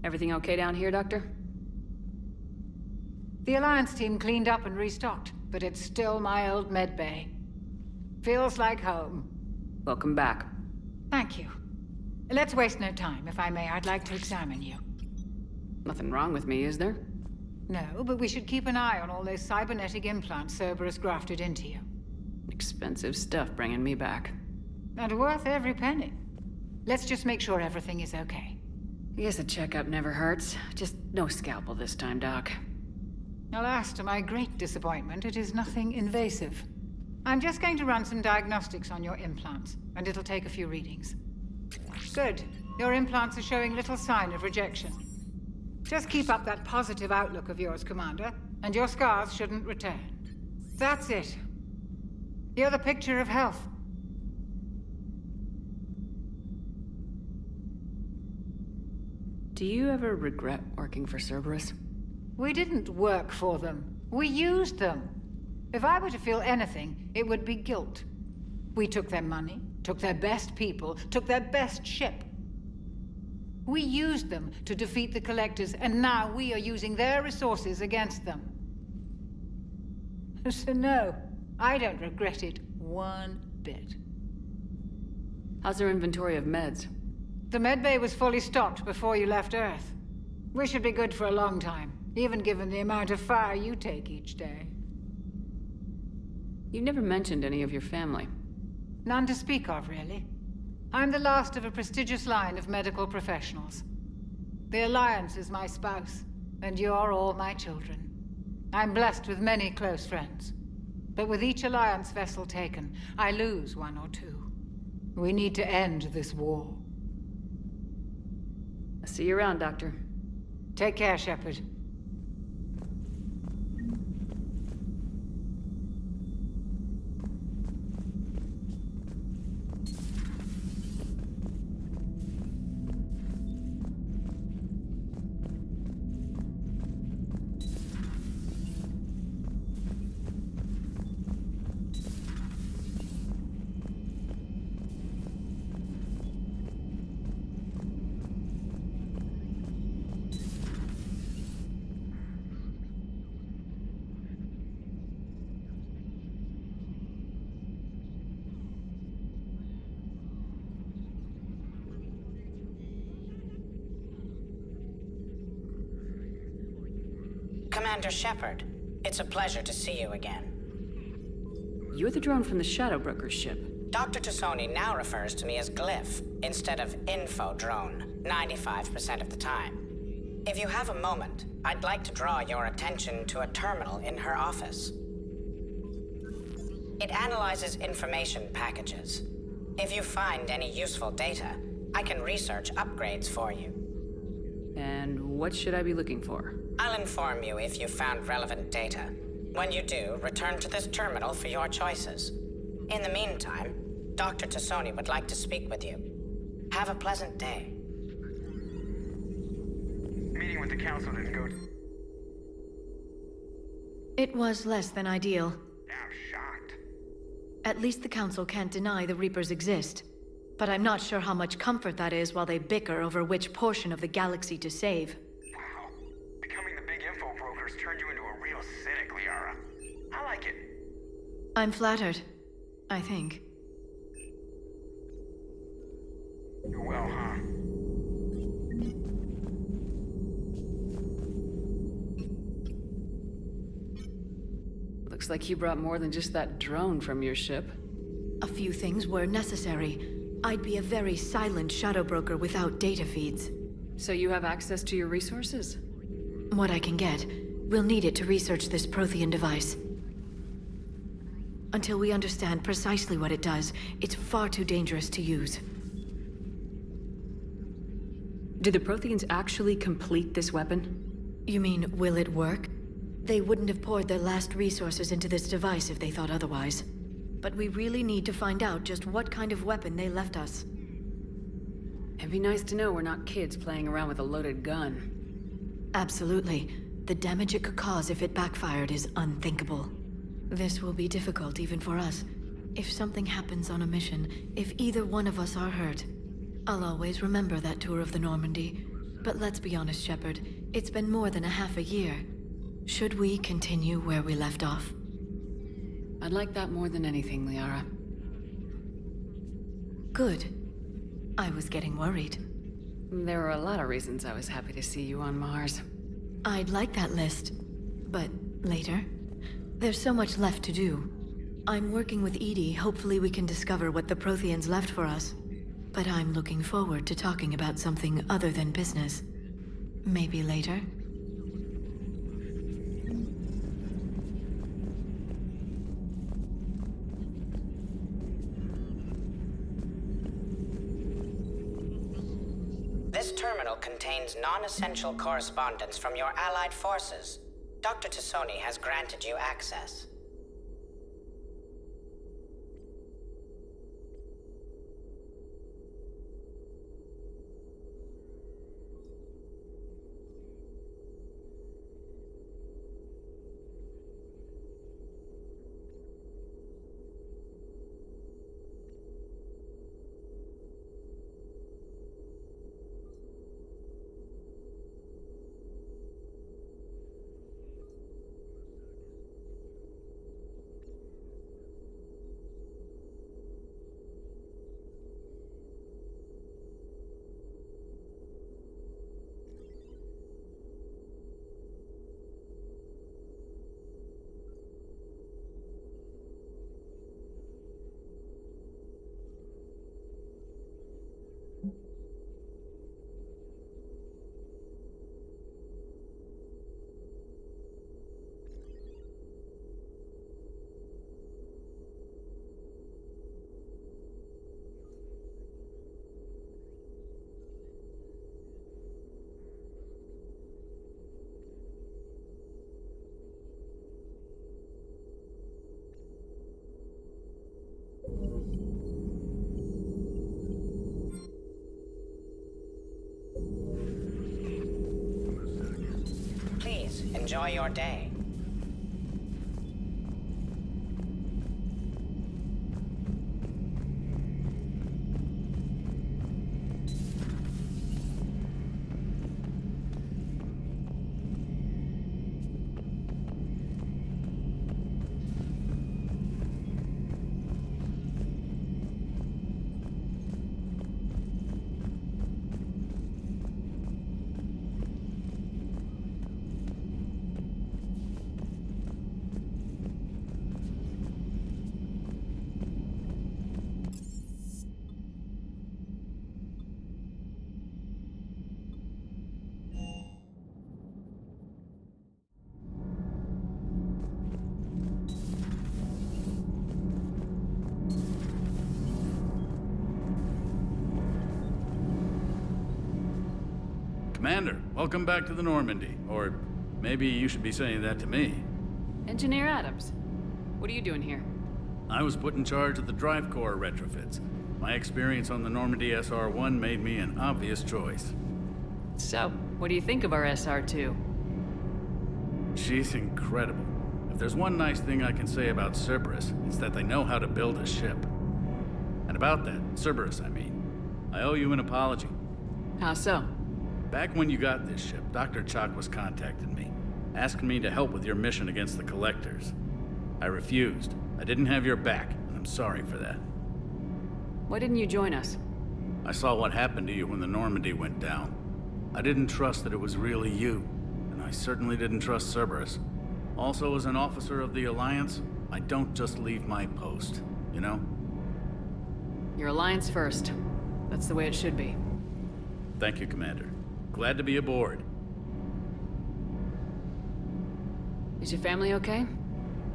[SPEAKER 4] Everything okay down here, Doctor?
[SPEAKER 6] The Alliance team cleaned up and restocked, but it's still my old med bay. Feels like home.
[SPEAKER 4] Welcome back.
[SPEAKER 6] Thank you. Let's waste no time. If I may, I'd like to examine you.
[SPEAKER 4] Nothing wrong with me, is there?
[SPEAKER 6] No, but we should keep an eye on all those cybernetic implants Cerberus grafted into you.
[SPEAKER 4] Expensive stuff bringing me back.
[SPEAKER 6] And worth every penny. Let's just make sure everything is okay.
[SPEAKER 4] I guess a checkup never hurts. Just no scalpel this time, Doc.
[SPEAKER 6] Alas, to my great disappointment, it is nothing invasive. I'm just going to run some diagnostics on your implants, and it'll take a few readings. Good. Your implants are showing little sign of rejection. Just keep up that positive outlook of yours, Commander, and your scars shouldn't return. That's it. You're the picture of health.
[SPEAKER 4] Do you ever regret working for Cerberus?
[SPEAKER 6] We didn't work for them. We used them. If I were to feel anything, it would be guilt. We took their money, took their best people, took their best ship. We used them to defeat the Collectors, and now we are using their resources against them. So no, I don't regret it one bit.
[SPEAKER 4] How's their inventory of meds?
[SPEAKER 6] The medbay was fully stocked before you left Earth. We should be good for a long time, even given the amount of fire you take each day.
[SPEAKER 4] You never mentioned any of your family.
[SPEAKER 6] None to speak of, really. I'm the last of a prestigious line of medical professionals. The Alliance is my spouse, and you're all my children. I'm blessed with many close friends. But with each Alliance vessel taken, I lose one or two. We need to end this war.
[SPEAKER 4] I'll see you around, Doctor.
[SPEAKER 6] Take care, Shepard.
[SPEAKER 13] Commander Shepard, it's a pleasure to see you again.
[SPEAKER 4] You're the drone from the Shadow Broker's ship.
[SPEAKER 13] Dr. Tassoni now refers to me as Glyph instead of Info Drone, 95% of the time. If you have a moment, I'd like to draw your attention to a terminal in her office. It analyzes information packages. If you find any useful data, I can research upgrades for you.
[SPEAKER 4] And what should I be looking for?
[SPEAKER 13] I'll inform you if you've found relevant data. When you do, return to this terminal for your choices. In the meantime, Dr. Tassoni would like to speak with you. Have a pleasant day.
[SPEAKER 15] Meeting with the council didn't go.
[SPEAKER 2] It was less than ideal.
[SPEAKER 15] I'm shocked.
[SPEAKER 2] At least the Council can't deny the Reapers exist. But I'm not sure how much comfort that is while they bicker over which portion of the galaxy to save.
[SPEAKER 15] Wow. Becoming the big info brokers turned you into a real cynic, Liara. I like it.
[SPEAKER 2] I'm flattered. I think.
[SPEAKER 15] Well, huh?
[SPEAKER 4] Looks like you brought more than just that drone from your ship.
[SPEAKER 2] A few things were necessary. I'd be a very silent shadow broker without data feeds.
[SPEAKER 4] So you have access to your resources?
[SPEAKER 2] What I can get. We'll need it to research this Prothean device. Until we understand precisely what it does, it's far too dangerous to use.
[SPEAKER 4] Did the Protheans actually complete this weapon?
[SPEAKER 2] You mean, will it work? They wouldn't have poured their last resources into this device if they thought otherwise. But we really need to find out just what kind of weapon they left us.
[SPEAKER 4] It'd be nice to know we're not kids playing around with a loaded gun.
[SPEAKER 2] Absolutely. The damage it could cause if it backfired is unthinkable. This will be difficult even for us. If something happens on a mission, if either one of us are hurt, I'll always remember that tour of the Normandy. But let's be honest, Shepard. It's been more than a half a year. Should we continue where we left off?
[SPEAKER 4] I'd like that more than anything, Liara.
[SPEAKER 2] Good. I was getting worried.
[SPEAKER 4] There were a lot of reasons I was happy to see you on Mars.
[SPEAKER 2] I'd like that list, but later. There's so much left to do. I'm working with Edie. Hopefully we can discover what the Protheans left for us. But I'm looking forward to talking about something other than business. Maybe later?
[SPEAKER 13] This terminal contains non-essential correspondence from your allied forces. Dr. Tassoni has granted you access. Please, enjoy your day.
[SPEAKER 21] Commander, welcome back to the Normandy. Or maybe you should be saying that to me.
[SPEAKER 4] Engineer Adams, what are you doing here?
[SPEAKER 21] I was put in charge of the drive core retrofits. My experience on the Normandy SR-1 made me an obvious choice.
[SPEAKER 4] So, what do you think of our SR-2?
[SPEAKER 21] She's incredible. If there's one nice thing I can say about Cerberus, it's that they know how to build a ship. And about that, Cerberus, I mean, I owe you an apology.
[SPEAKER 4] How so?
[SPEAKER 21] Back when you got this ship, Dr. Chakwas contacted me, asking me to help with your mission against the Collectors. I refused. I didn't have your back, and I'm sorry for that.
[SPEAKER 4] Why didn't you join us?
[SPEAKER 21] I saw what happened to you when the Normandy went down. I didn't trust that it was really you, and I certainly didn't trust Cerberus. Also, as an officer of the Alliance, I don't just leave my post, you know?
[SPEAKER 4] Your Alliance first. That's the way it should be.
[SPEAKER 21] Thank you, Commander. Glad to be aboard.
[SPEAKER 4] Is your family okay?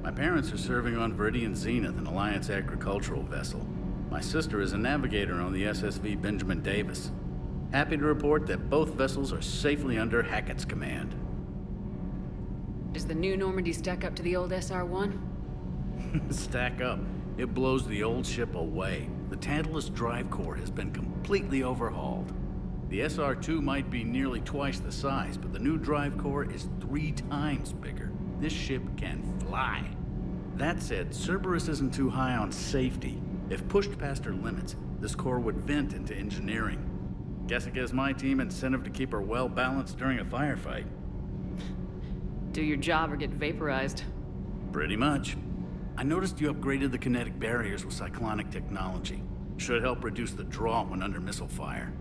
[SPEAKER 21] My parents are serving on Viridian Zenith, an Alliance agricultural vessel. My sister is a navigator on the SSV Benjamin Davis. Happy to report that both vessels are safely under Hackett's command.
[SPEAKER 4] Does the new Normandy stack up to the old SR-1?
[SPEAKER 21] Stack up. It blows the old ship away. The Tantalus drive core has been completely overhauled. The SR-2 might be nearly twice the size, but the new drive core is 3 times bigger. This ship can fly. That said, Cerberus isn't too high on safety. If pushed past her limits, this core would vent into engineering. Guess it gives my team incentive to keep her well balanced during a firefight.
[SPEAKER 4] Do your job or get vaporized.
[SPEAKER 21] Pretty much. I noticed you upgraded the kinetic barriers with cyclonic technology. Should help reduce the draw when under missile fire.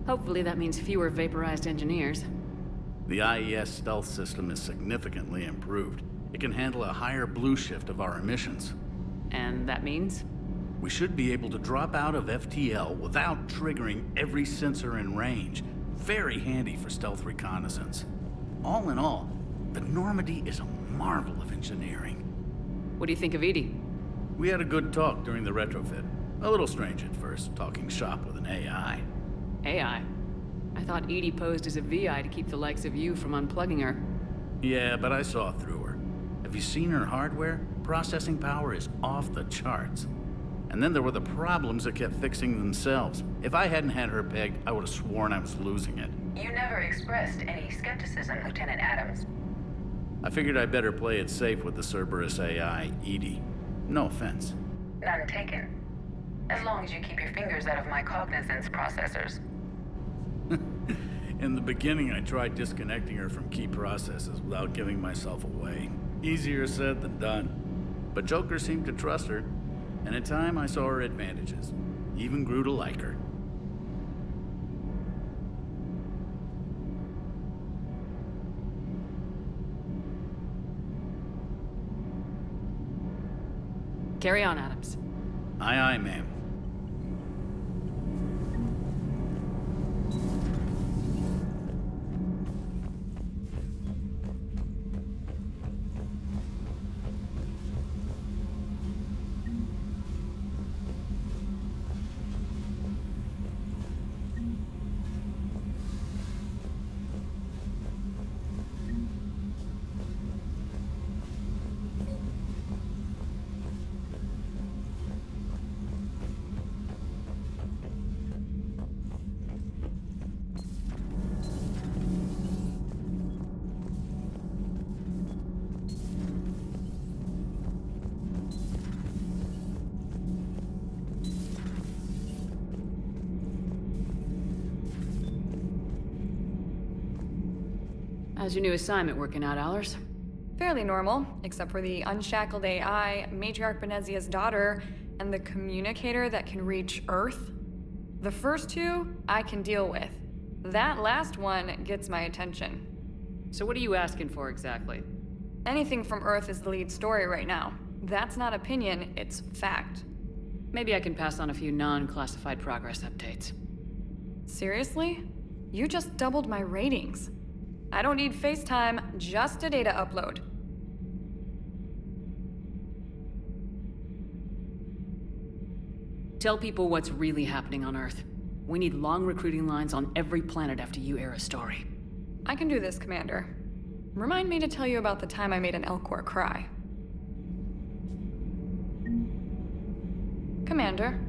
[SPEAKER 4] Hopefully that means fewer vaporized engineers.
[SPEAKER 21] The IES stealth system is significantly improved. It can handle a higher blue shift of our emissions.
[SPEAKER 4] And that means?
[SPEAKER 21] We should be able to drop out of FTL without triggering every sensor in range. Very handy for stealth reconnaissance. All in all, the Normandy is a marvel of engineering.
[SPEAKER 4] What do you think of Edie?
[SPEAKER 21] We had a good talk during the retrofit. A little strange at first, talking shop with an AI.
[SPEAKER 4] AI? I thought Edie posed as a VI to keep the likes of you from unplugging her.
[SPEAKER 21] Yeah, but I saw through her. Have you seen her hardware? Processing power is off the charts. And then there were the problems that kept fixing themselves. If I hadn't had her pegged, I would have sworn I was losing it.
[SPEAKER 19] You never expressed any skepticism, Lieutenant Adams.
[SPEAKER 21] I figured I'd better play it safe with the Cerberus AI, Edie. No offense.
[SPEAKER 19] None taken. As long as you keep your fingers out of my cognizance processors.
[SPEAKER 21] In the beginning, I tried disconnecting her from key processes without giving myself away. Easier said than done. But Joker seemed to trust her, and in time I saw her advantages. Even grew to like her.
[SPEAKER 4] Carry on, Adams.
[SPEAKER 21] Aye, aye, ma'am.
[SPEAKER 4] How's your new assignment working out, Allers?
[SPEAKER 3] Fairly normal, except for the unshackled AI, Matriarch Benezia's daughter, and the communicator that can reach Earth. The first two, I can deal with. That last one gets my attention.
[SPEAKER 4] So what are you asking for exactly?
[SPEAKER 3] Anything from Earth is the lead story right now. That's not opinion, it's fact.
[SPEAKER 4] Maybe I can pass on a few non-classified progress updates.
[SPEAKER 3] Seriously? You just doubled my ratings. I don't need FaceTime, just a data upload.
[SPEAKER 4] Tell people what's really happening on Earth. We need long recruiting lines on every planet after you air a story.
[SPEAKER 3] I can do this, Commander. Remind me to tell you about the time I made an Elcor cry. Commander.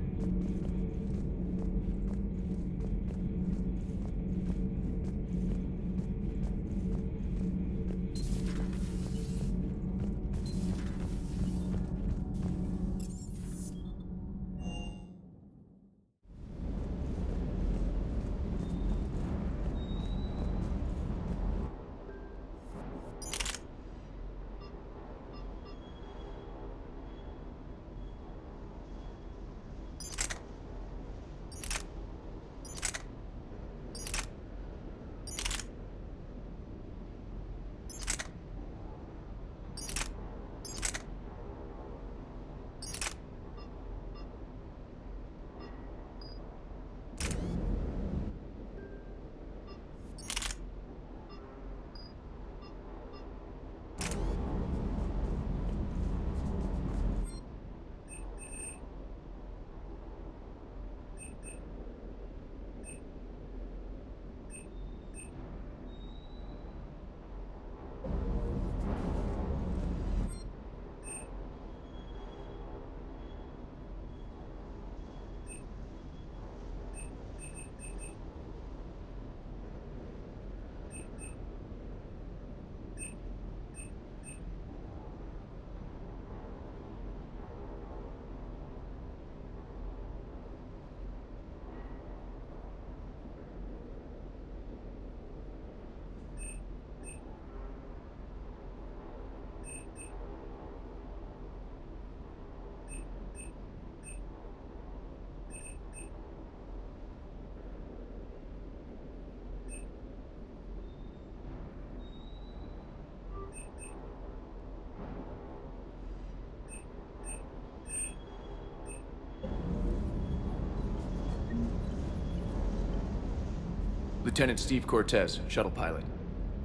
[SPEAKER 5] Lieutenant Steve Cortez, shuttle pilot.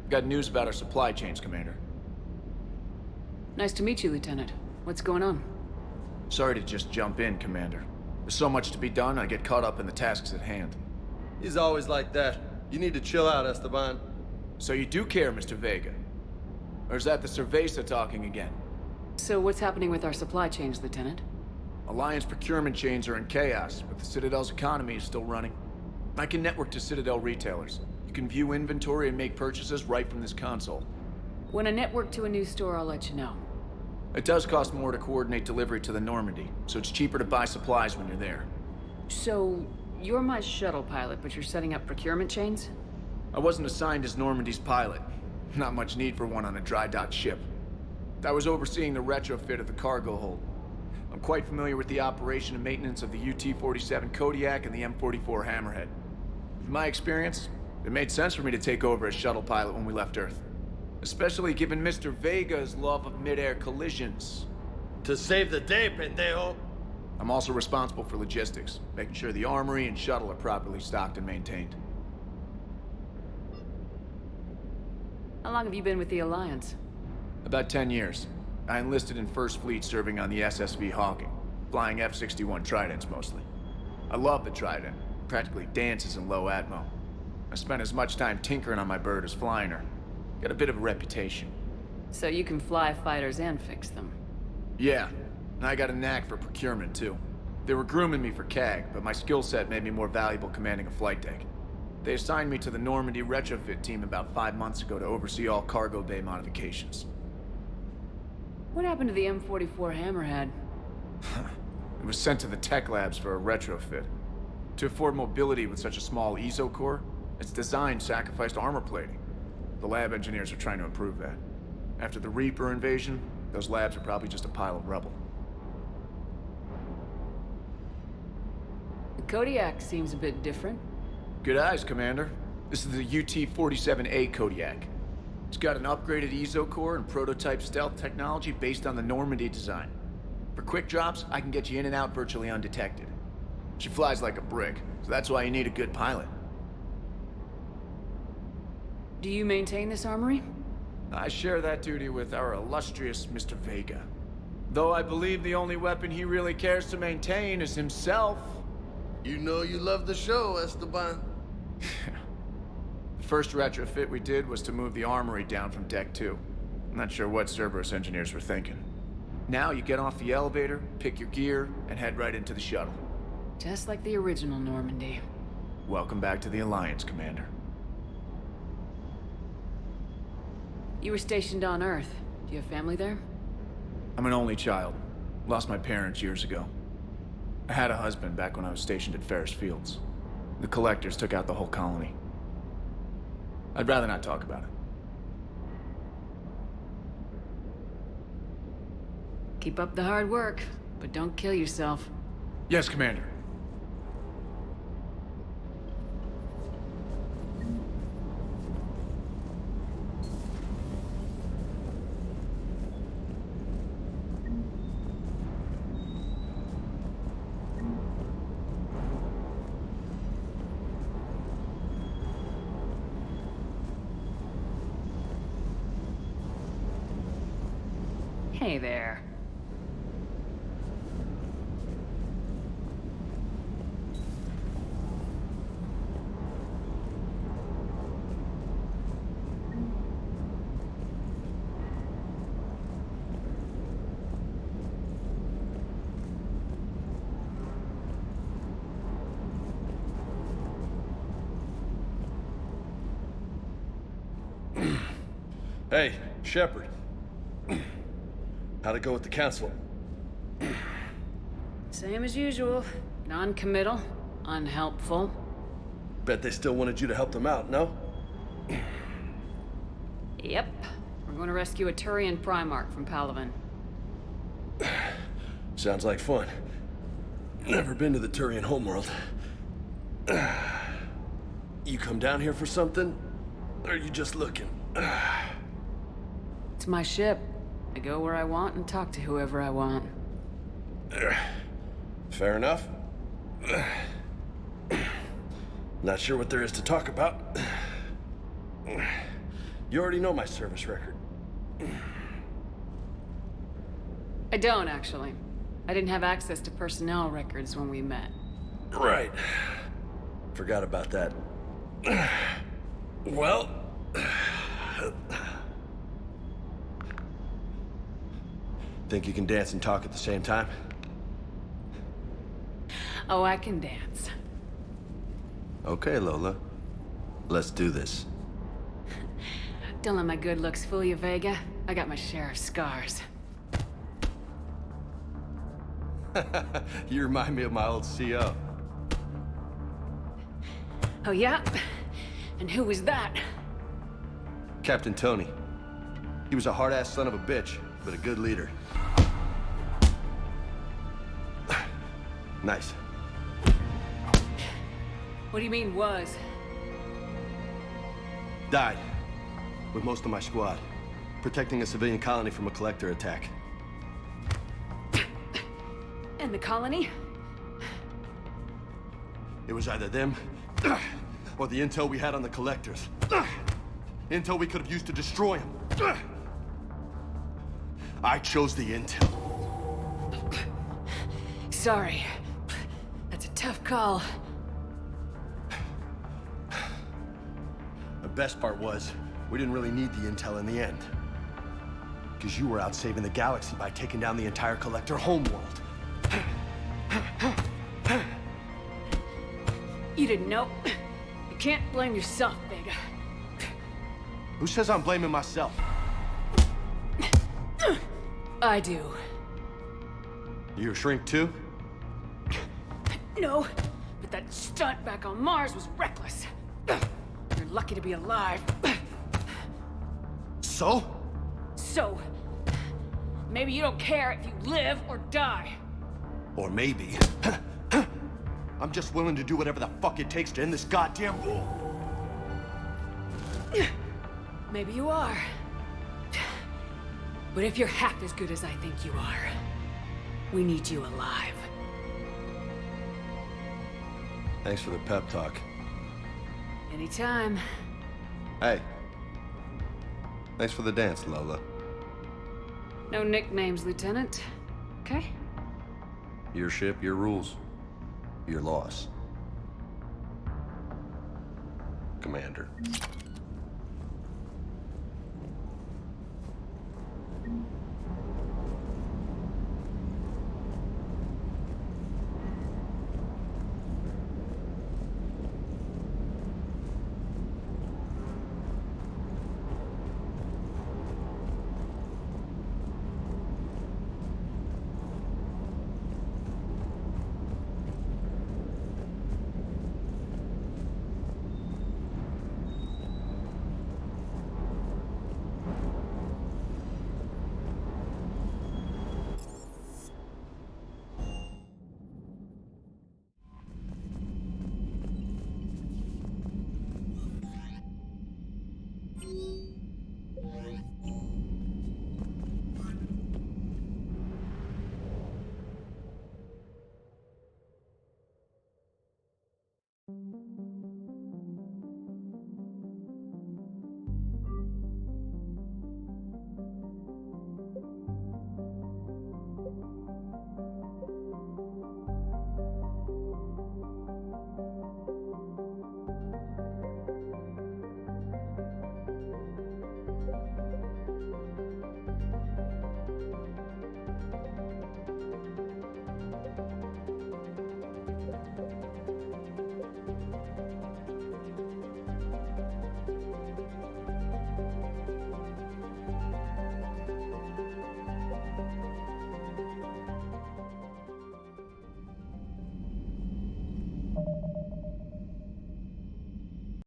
[SPEAKER 5] Got news about our supply chains, Commander.
[SPEAKER 4] Nice to meet you, Lieutenant. What's going on?
[SPEAKER 5] Sorry to just jump in, Commander. There's so much to be done, I get caught up in the tasks at hand.
[SPEAKER 17] He's always like that. You need to chill out, Esteban.
[SPEAKER 5] So you do care, Mr. Vega? Or is that the Cerveza talking again?
[SPEAKER 4] So what's happening with our supply chains, Lieutenant?
[SPEAKER 5] Alliance procurement chains are in chaos, but the Citadel's economy is still running. I can network to Citadel retailers. You can view inventory and make purchases right from this console.
[SPEAKER 4] When I network to a new store, I'll let you know.
[SPEAKER 5] It does cost more to coordinate delivery to the Normandy, so it's cheaper to buy supplies when you're there.
[SPEAKER 4] So, you're my shuttle pilot, but you're setting up procurement chains?
[SPEAKER 5] I wasn't assigned as Normandy's pilot. Not much need for one on a dry dock ship. I was overseeing the retrofit of the cargo hold. I'm quite familiar with the operation and maintenance of the UT-47 Kodiak and the M44 Hammerhead. From my experience, it made sense for me to take over as shuttle pilot when we left Earth. Especially given Mr. Vega's love of mid-air collisions.
[SPEAKER 17] To save the day, pendejo.
[SPEAKER 5] I'm also responsible for logistics, making sure the armory and shuttle are properly stocked and maintained.
[SPEAKER 4] How long have you been with the Alliance?
[SPEAKER 5] About 10 years. I enlisted in First Fleet serving on the SSV Hawking, flying F-61 Tridents mostly. I love the Trident, practically dances in low atmo. I spent as much time tinkering on my bird as flying her. Got a bit of a reputation.
[SPEAKER 4] So you can fly fighters and fix them?
[SPEAKER 5] Yeah, and I got a knack for procurement too. They were grooming me for CAG, but my skill set made me more valuable commanding a flight deck. They assigned me to the Normandy retrofit team about 5 months ago to oversee all cargo bay modifications.
[SPEAKER 4] What happened to the M44 Hammerhead?
[SPEAKER 5] It was sent to the tech labs for a retrofit. To afford mobility with such a small ESO core, its design sacrificed armor plating. The lab engineers are trying to improve that. After the Reaper invasion, those labs are probably just a pile of rubble.
[SPEAKER 4] The Kodiak seems a bit different.
[SPEAKER 5] Good eyes, Commander. This is the UT-47A Kodiak. It's got an upgraded ESO core and prototype stealth technology based on the Normandy design. For quick drops, I can get you in and out virtually undetected. She flies like a brick, so that's why you need a good pilot.
[SPEAKER 4] Do you maintain this armory?
[SPEAKER 5] I share that duty with our illustrious Mr. Vega. Though I believe the only weapon he really cares to maintain is himself.
[SPEAKER 17] You know you love the show, Esteban.
[SPEAKER 5] The first retrofit we did was to move the armory down from Deck 2. I'm not sure what Cerberus engineers were thinking. Now you get off the elevator, pick your gear, and head right into the shuttle.
[SPEAKER 4] Just like the original Normandy.
[SPEAKER 5] Welcome back to the Alliance, Commander.
[SPEAKER 4] You were stationed on Earth. Do you have family there?
[SPEAKER 5] I'm an only child. Lost my parents years ago. I had a husband back when I was stationed at Ferris Fields. The collectors took out the whole colony. I'd rather not talk about it.
[SPEAKER 4] Keep up the hard work, but don't kill yourself.
[SPEAKER 5] Yes, Commander.
[SPEAKER 4] Hey there.
[SPEAKER 17] Hey, Shepard. How'd it go with the council?
[SPEAKER 4] Same as usual. Non-committal, unhelpful.
[SPEAKER 17] Bet they still wanted you to help them out, no?
[SPEAKER 4] Yep. We're going to rescue a Turian Primarch from Palaven.
[SPEAKER 17] Sounds like fun. Never been to the Turian homeworld. You come down here for something? Or are you just looking?
[SPEAKER 4] It's my ship. I go where I want and talk to whoever I want.
[SPEAKER 17] Fair enough. Not sure what there is to talk about. You already know my service record.
[SPEAKER 4] I don't, actually. I didn't have access to personnel records when we met.
[SPEAKER 17] Right. Forgot about that. Well... Think you can dance and talk at the same time?
[SPEAKER 4] Oh, I can dance.
[SPEAKER 17] Okay, Lola. Let's do this.
[SPEAKER 4] Don't let my good looks fool you, Vega. I got my share of scars.
[SPEAKER 17] You remind me of my old CO.
[SPEAKER 4] Oh, yeah? And who was that?
[SPEAKER 17] Captain Tony. He was a hard-ass son of a bitch, but a good leader. Nice.
[SPEAKER 4] What do you mean, was?
[SPEAKER 17] Died. With most of my squad. Protecting a civilian colony from a collector attack.
[SPEAKER 4] And the colony?
[SPEAKER 17] It was either them, or the intel we had on the collectors. Intel we could have used to destroy them. I chose the intel.
[SPEAKER 4] Sorry. That's a tough call.
[SPEAKER 17] The best part was, we didn't really need the intel in the end. Because you were out saving the galaxy by taking down the entire collector homeworld.
[SPEAKER 4] You didn't know. You can't blame yourself, Vega.
[SPEAKER 17] Who says I'm blaming myself?
[SPEAKER 4] I do.
[SPEAKER 17] You a shrink too?
[SPEAKER 4] No, but that stunt back on Mars was reckless. You're lucky to be alive.
[SPEAKER 17] So?
[SPEAKER 4] So, maybe you don't care if you live or die.
[SPEAKER 17] Or maybe... I'm just willing to do whatever the fuck it takes to end this goddamn war.
[SPEAKER 4] Maybe you are. But if you're half as good as I think you are, we need you alive.
[SPEAKER 17] Thanks for the pep talk.
[SPEAKER 4] Anytime.
[SPEAKER 17] Hey. Thanks for the dance, Lola.
[SPEAKER 4] No nicknames, Lieutenant. Okay?
[SPEAKER 17] Your ship, your rules. Your loss. Commander.